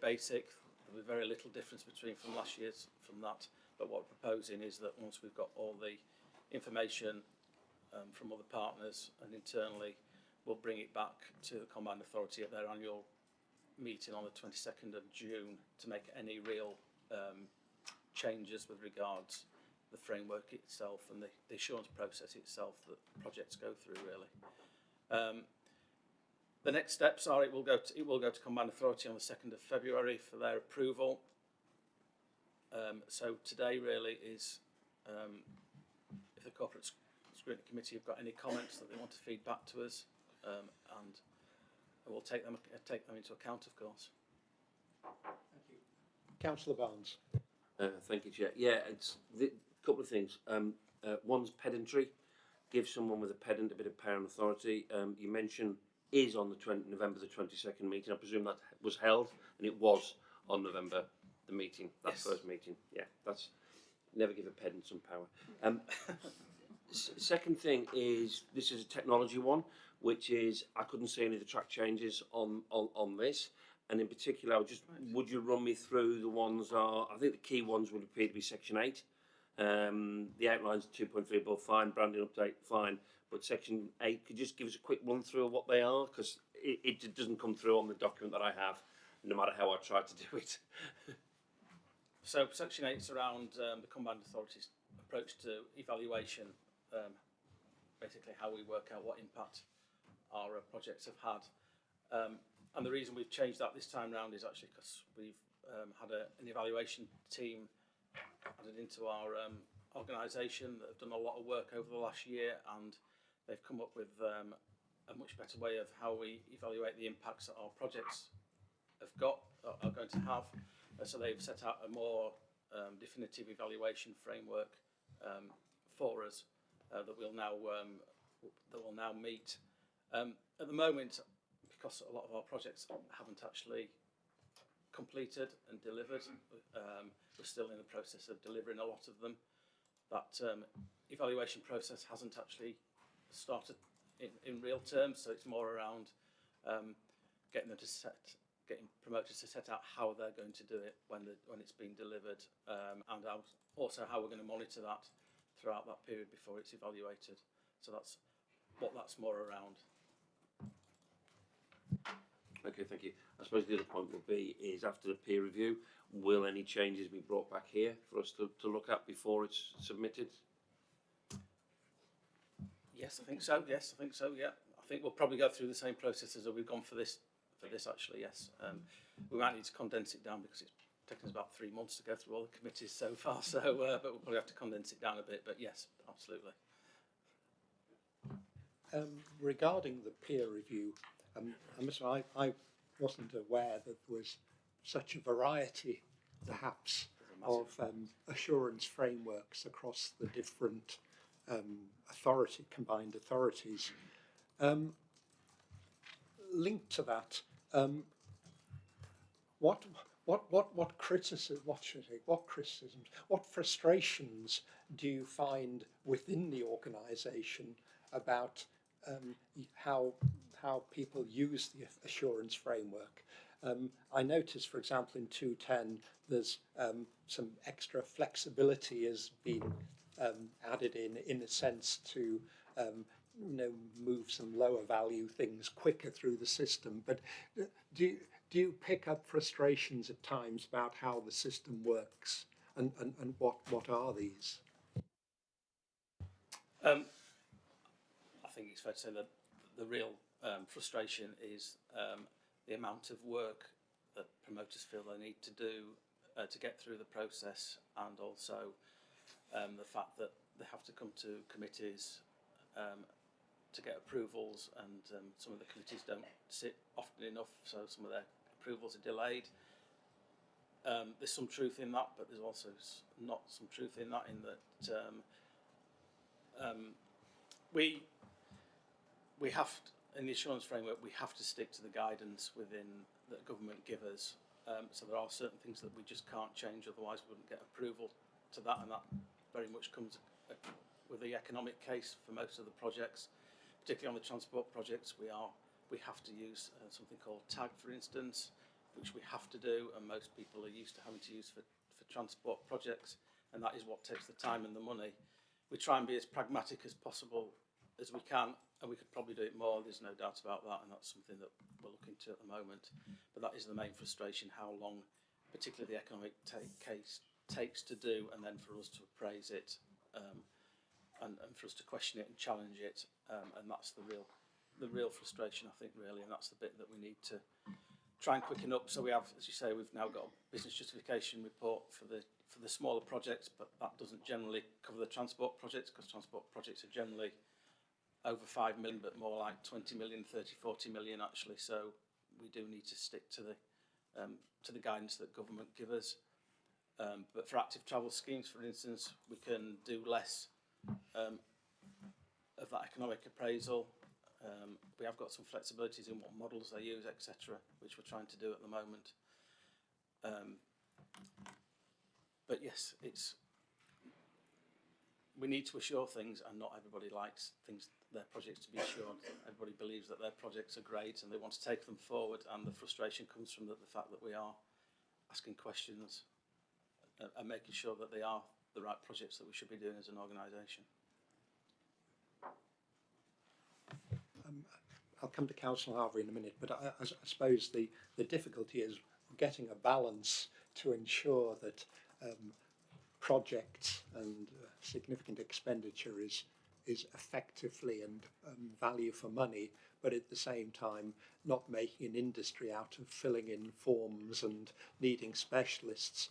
basic. There'll be very little difference from last year's from that. But what we're proposing is that once we've got all the information from other partners and internally, we'll bring it back to the Combined Authority at their annual meeting on the 22nd of June to make any real changes with regards the framework itself and the assurance process itself that projects go through, really. The next steps are it will go to Combined Authority on the 2nd of February for their approval. So today really is if the Corporate Scrutiny Committee have got any comments that they want to feed back to us, and we'll take them into account, of course. Thank you. Councillor Barnes. Thank you, Chair. Yeah, it's a couple of things. One's pedantry. Give someone with a pedant a bit of power and authority. You mentioned is on the November the 22nd meeting. I presume that was held, and it was on November the meeting, that yes. First meeting. Yeah, that's never give a pedant some power. Second thing is, this is a technology one. which is I couldn't see any of the track changes on this. And in particular, would you run me through the ones I think the key ones would appear to be section 8. The outlines 2.3 above, fine, branding update, fine. But section 8, could you just give us a quick run through of what they are? Because it doesn't come through on the document that I have, no matter how I try to do it. So section 8 is around the combined authorities' approach to evaluation, basically how we work out what impact our projects have had. And the reason we've changed that this time round is actually because we've had an evaluation team added into our organisation that have done a lot of work over the last year, and they've come up with a much better way of how we evaluate the impacts that our projects have got, are going to have. So they've set out a more definitive evaluation framework for us that we'll now meet. At the moment, because a lot of our projects haven't actually completed and delivered, we're still in the process of delivering a lot of them. That evaluation process hasn't actually started in real terms, so it's more around getting promoters to set out how they're going to do it when it's been delivered, and also how we're going to monitor that throughout that period before it's evaluated. So that's what that's more around. Okay, thank you. I suppose the other point will be is after the peer review, will any changes be brought back here for us to look at before it's submitted? Yes, I think so. Yes, I think so. Yeah, I think we'll probably go through the same processes that we've gone for this actually. Yes, we might need to condense it down because it's taken us about 3 months to go through all the committees so far. So, but we'll probably have to condense it down a bit. But yes, absolutely. Regarding the peer review, I wasn't aware that there was such a variety, perhaps, of assurance frameworks across the different combined authorities. Linked to that, what frustrations do you find within the organisation about how people use the assurance framework? I noticed, for example, in 210, there's some extra flexibility has been added in a sense to move some lower value things quicker through the system. But do you pick up frustrations at times about how the system works, and what are these? I think it's fair to say that the real frustration is the amount of work that promoters feel they need to do to get through the process, and also the fact that they have to come to committees to get approvals, and some of the committees don't sit often enough, so some of their approvals are delayed. There's some truth in that, but there's also not some truth in that, in that we have to, in the assurance framework, we have to stick to the guidance within that government give us. So there are certain things that we just can't change, otherwise we wouldn't get approval to that, and that very much comes with the economic case for most of the projects, particularly on the transport projects. We have to use something called TAG, for instance, which we have to do, and most people are used to having to use for transport projects, and that is what takes the time and the money. We try and be as pragmatic as possible as we can, and we could probably do it more, there's no doubt about that, and that's something that we're looking to at the moment. But that is the main frustration, how long particularly the economic case takes to do, and then for us to appraise it, and for us to question it and challenge it, and that's the real frustration, I think, really, and that's the bit that we need to try and quicken up. So we have, as you say, we've now got a business justification report for the smaller projects, but that doesn't generally cover the transport projects, because transport projects are generally over 5 million, but more like 20 million, 30, 40 million actually. So we do need to stick to the guidance that government give us. But for active travel schemes, for instance, we can do less of that economic appraisal. We have got some flexibilities in what models they use, etc., which we're trying to do at the moment. But yes, we need to assure things, and not everybody likes things their projects to be assured. Everybody believes that their projects are great and they want to take them forward, and the frustration comes from the fact that we are asking questions and making sure that they are the right projects that we should be doing as an organisation. I'll come to Councillor Harvey in a minute, but I suppose the difficulty is getting a balance to ensure that projects and significant expenditure is effectively and value for money, but at the same time not making an industry out of filling in forms and needing specialists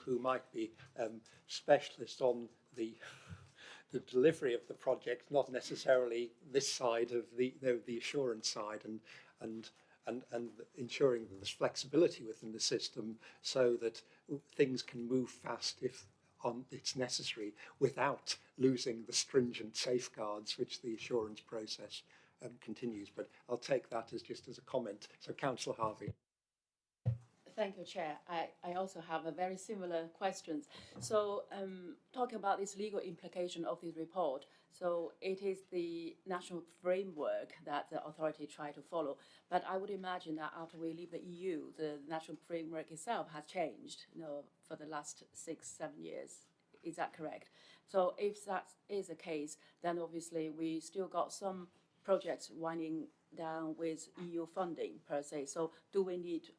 who might be specialists on the delivery of the project, not necessarily this side of the assurance side, and ensuring that there's flexibility within the system so that things can move fast if it's necessary without losing the stringent safeguards which the assurance process continues. But I'll take that as just as a comment. So, Councillor Harvey. Thank you, Chair. I also have a very similar questions. So talking about this legal implication of this report, so it is the national framework that the authority try to follow. But I would imagine that after we leave the EU, the national framework itself has changed, for the last 6-7 years. Is that correct? So if that is the case, then obviously we still got some projects winding down with EU funding per se. So do we need to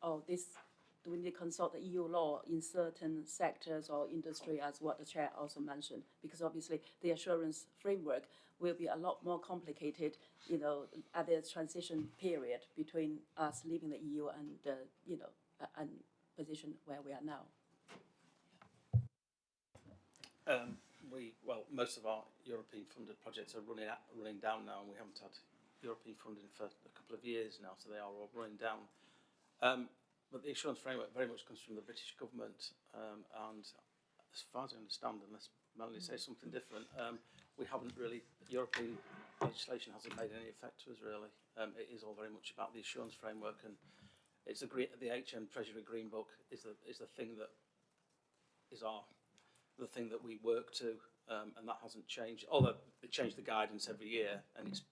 consult the EU law in certain sectors or industry, as what the Chair also mentioned? Because obviously the assurance framework will be a lot more complicated, at the transition period between us leaving the EU and, and position where we are now. Most of our European funded projects are running down now, and we haven't had European funding for a couple of years now, so they are all running down. But the assurance framework very much comes from the British government, and as far as I understand, unless Melanie says something different, we haven't really, European legislation hasn't made any effect to us really. It is all very much about the assurance framework, and it's the HM Treasury Green Book is the thing that is the thing that we work to, and that hasn't changed. Although they change the guidance every year, and it's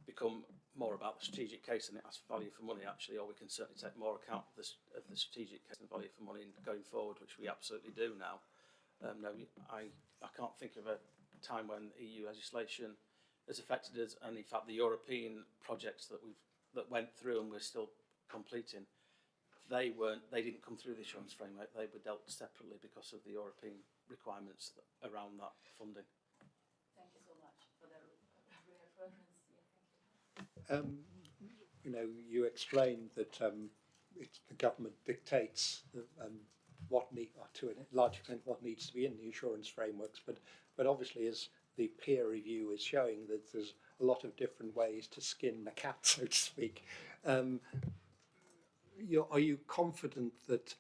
become more about the strategic case than it has value for money actually, or we can certainly take more account of the strategic case and value for money going forward, which we absolutely do now. I can't think of a time when EU legislation has affected us, and in fact the European projects that went through and we're still completing, they didn't come through the assurance framework. They were dealt separately because of the European requirements around that funding. Thank you so much for the reassurance. You explained that the government dictates to a large extent what needs to be in the insurance frameworks, but obviously as the peer review is showing that there's a lot of different ways to skin the cat, so to speak. Are you confident that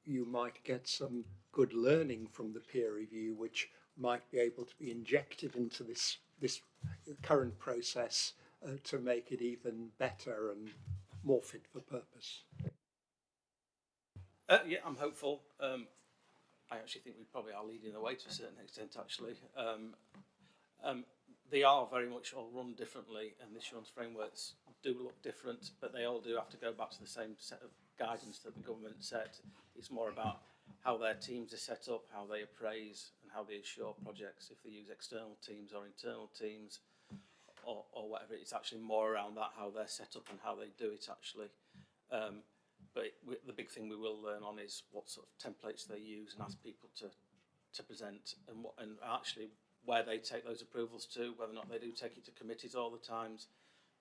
you might get some good learning from the peer review which might be able to be injected into this current process to make it even better and more fit for purpose? Yeah, I'm hopeful. I actually think we probably are leading the way to a certain extent actually. They are very much all run differently, and the assurance frameworks do look different, but they all do have to go back to the same set of guidance that the government set. It's more about how their teams are set up, how they appraise and how they assure projects, if they use external teams or internal teams or whatever. It's actually more around that, how they're set up and how they do it actually. But the big thing we will learn on is what sort of templates they use and ask people to present, and actually where they take those approvals to, whether or not they do take it to committees all the times,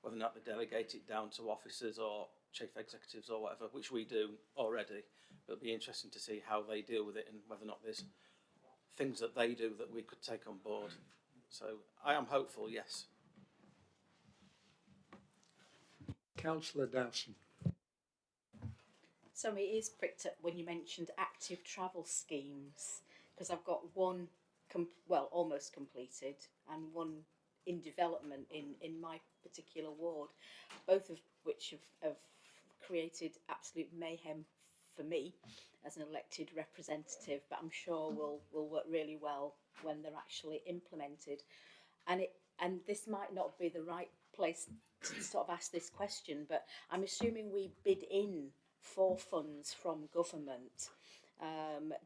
whether or not they delegate it down to officers or chief executives or whatever, which we do already. But it'll be interesting to see how they deal with it and whether or not there's things that they do that we could take on board. So I am hopeful, yes. Councillor Dowson. So my ears pricked up when you mentioned active travel schemes, because I've got one, almost completed, and one in development in my particular ward, both of which have created absolute mayhem for me as an elected representative, but I'm sure will work really well when they're actually implemented. And And this might not be the right place to sort of ask this question, but I'm assuming we bid in for funds from government,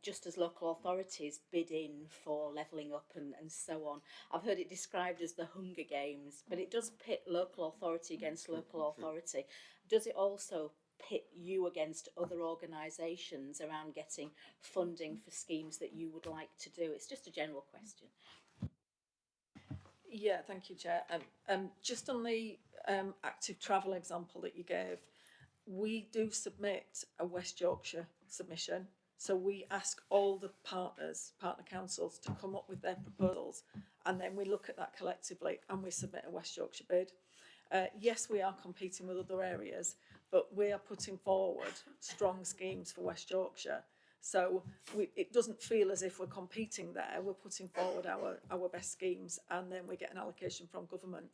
just as local authorities bid in for levelling up and so on. I've heard it described as the Hunger Games, but it does pit local authority against local authority. Does it also pit you against other organisations around getting funding for schemes that you would like to do? It's just a general question. Yeah, thank you, Chair. Just on the active travel example that you gave, we do submit a West Yorkshire submission. So we ask all the partner councils to come up with their proposals, and then we look at that collectively and we submit a West Yorkshire bid. Yes, we are competing with other areas, but we are putting forward strong schemes for West Yorkshire. So it doesn't feel as if we're competing there. We're putting forward our best schemes, and then we get an allocation from government.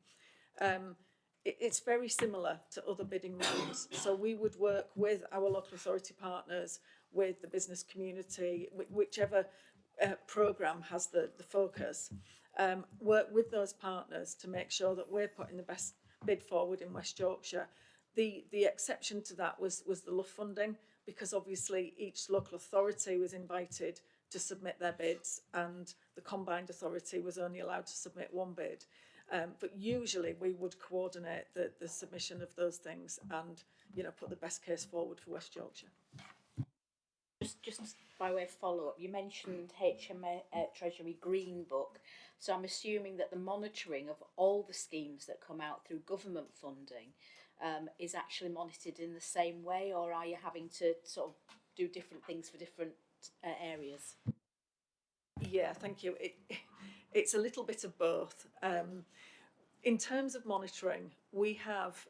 It's very similar to other bidding rounds. So we would work with our local authority partners, with the business community, whichever programme has the focus, work with those partners to make sure that we're putting the best bid forward in West Yorkshire. The exception to that was the LUF funding, because obviously each local authority was invited to submit their bids, and the combined authority was only allowed to submit one bid. But usually we would coordinate the submission of those things and, you know, put the best case forward for West Yorkshire. Just by way of follow-up, you mentioned HMA Treasury Green Book, so I'm assuming that the monitoring of all the schemes that come out through government funding is actually monitored in the same way, or are you having to sort of do different things for different areas? Yeah, thank you. It's a little bit of both. In terms of monitoring, we have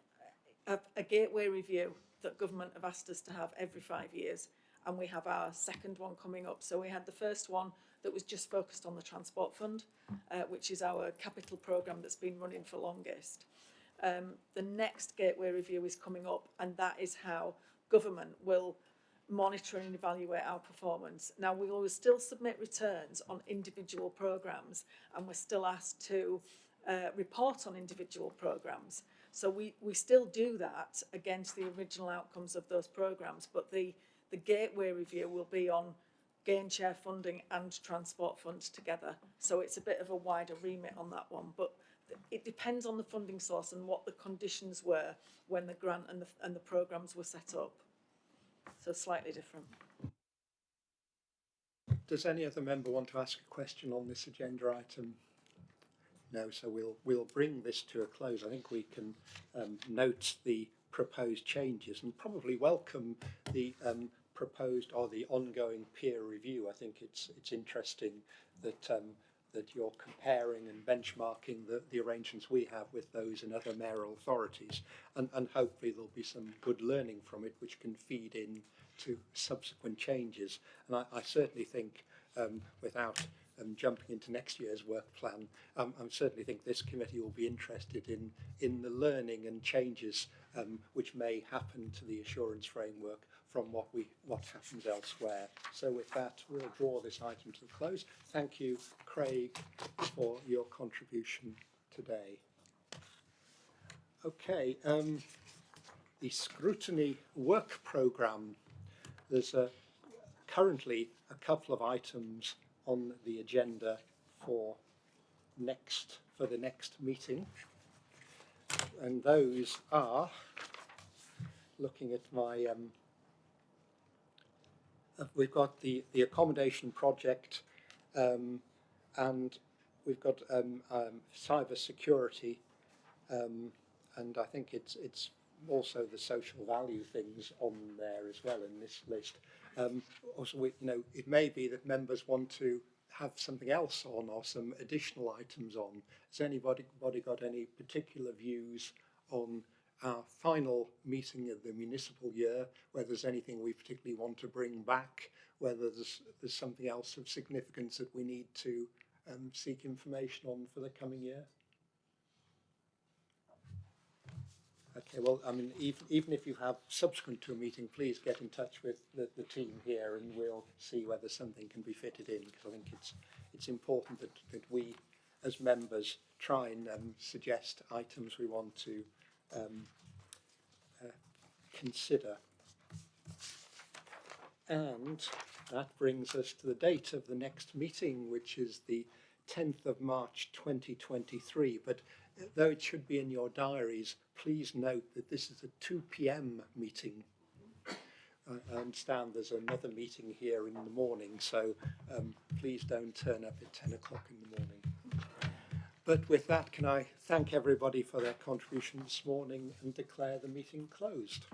a gateway review that government have asked us to have every 5 years, and we have our second one coming up. So we had the first one that was just focused on the Transport Fund, which is our capital programme that's been running for longest. The next gateway review is coming up, and that is how government will monitor and evaluate our performance. Now, we will still submit returns on individual programmes, and we're still asked to report on individual programmes. So we still do that against the original outcomes of those programmes, but the gateway review will be on gain share funding and transport funds together. So it's a bit of a wider remit on that one, but it depends on the funding source and what the conditions were when the grant and the programmes were set up. So slightly different. Does any other member want to ask a question on this agenda item? No, so we'll bring this to a close. I think we can note the proposed changes and probably welcome the proposed or the ongoing peer review. I think it's interesting that that you're comparing and benchmarking the arrangements we have with those in other mayoral authorities, and hopefully there'll be some good learning from it which can feed in to subsequent changes. And I certainly think, without jumping into next year's work plan, I certainly think this committee will be interested in the learning and changes which may happen to the assurance framework from what happens elsewhere. So with that, we'll draw this item to a close. Thank you, Craig, for your contribution today. Okay, the Scrutiny work programme. There's currently a couple of items on the agenda for the next meeting, and those are, looking at my we've got the accommodation project, and we've got cyber security, and I think it's also the social value things on there as well in this list. Also, it may be that members want to have something else on or some additional items on. Has anybody got any particular views on our final meeting of the municipal year, whether there's anything we particularly want to bring back, whether there's something else of significance that we need to seek information on for the coming year? Okay, well, I mean, even if you have subsequent to a meeting, please get in touch with the team here, and we'll see whether something can be fitted in, because I think it's important that we as members, try and suggest items we want to consider. And that brings us to the date of the next meeting, which is the 10th of March 2023. But though it should be in your diaries, please note that this is a 2 p.m. meeting. I understand there's another meeting here in the morning, so please don't turn up at 10 o'clock in the morning. But with that, can I thank everybody for their contribution this morning and declare the meeting closed?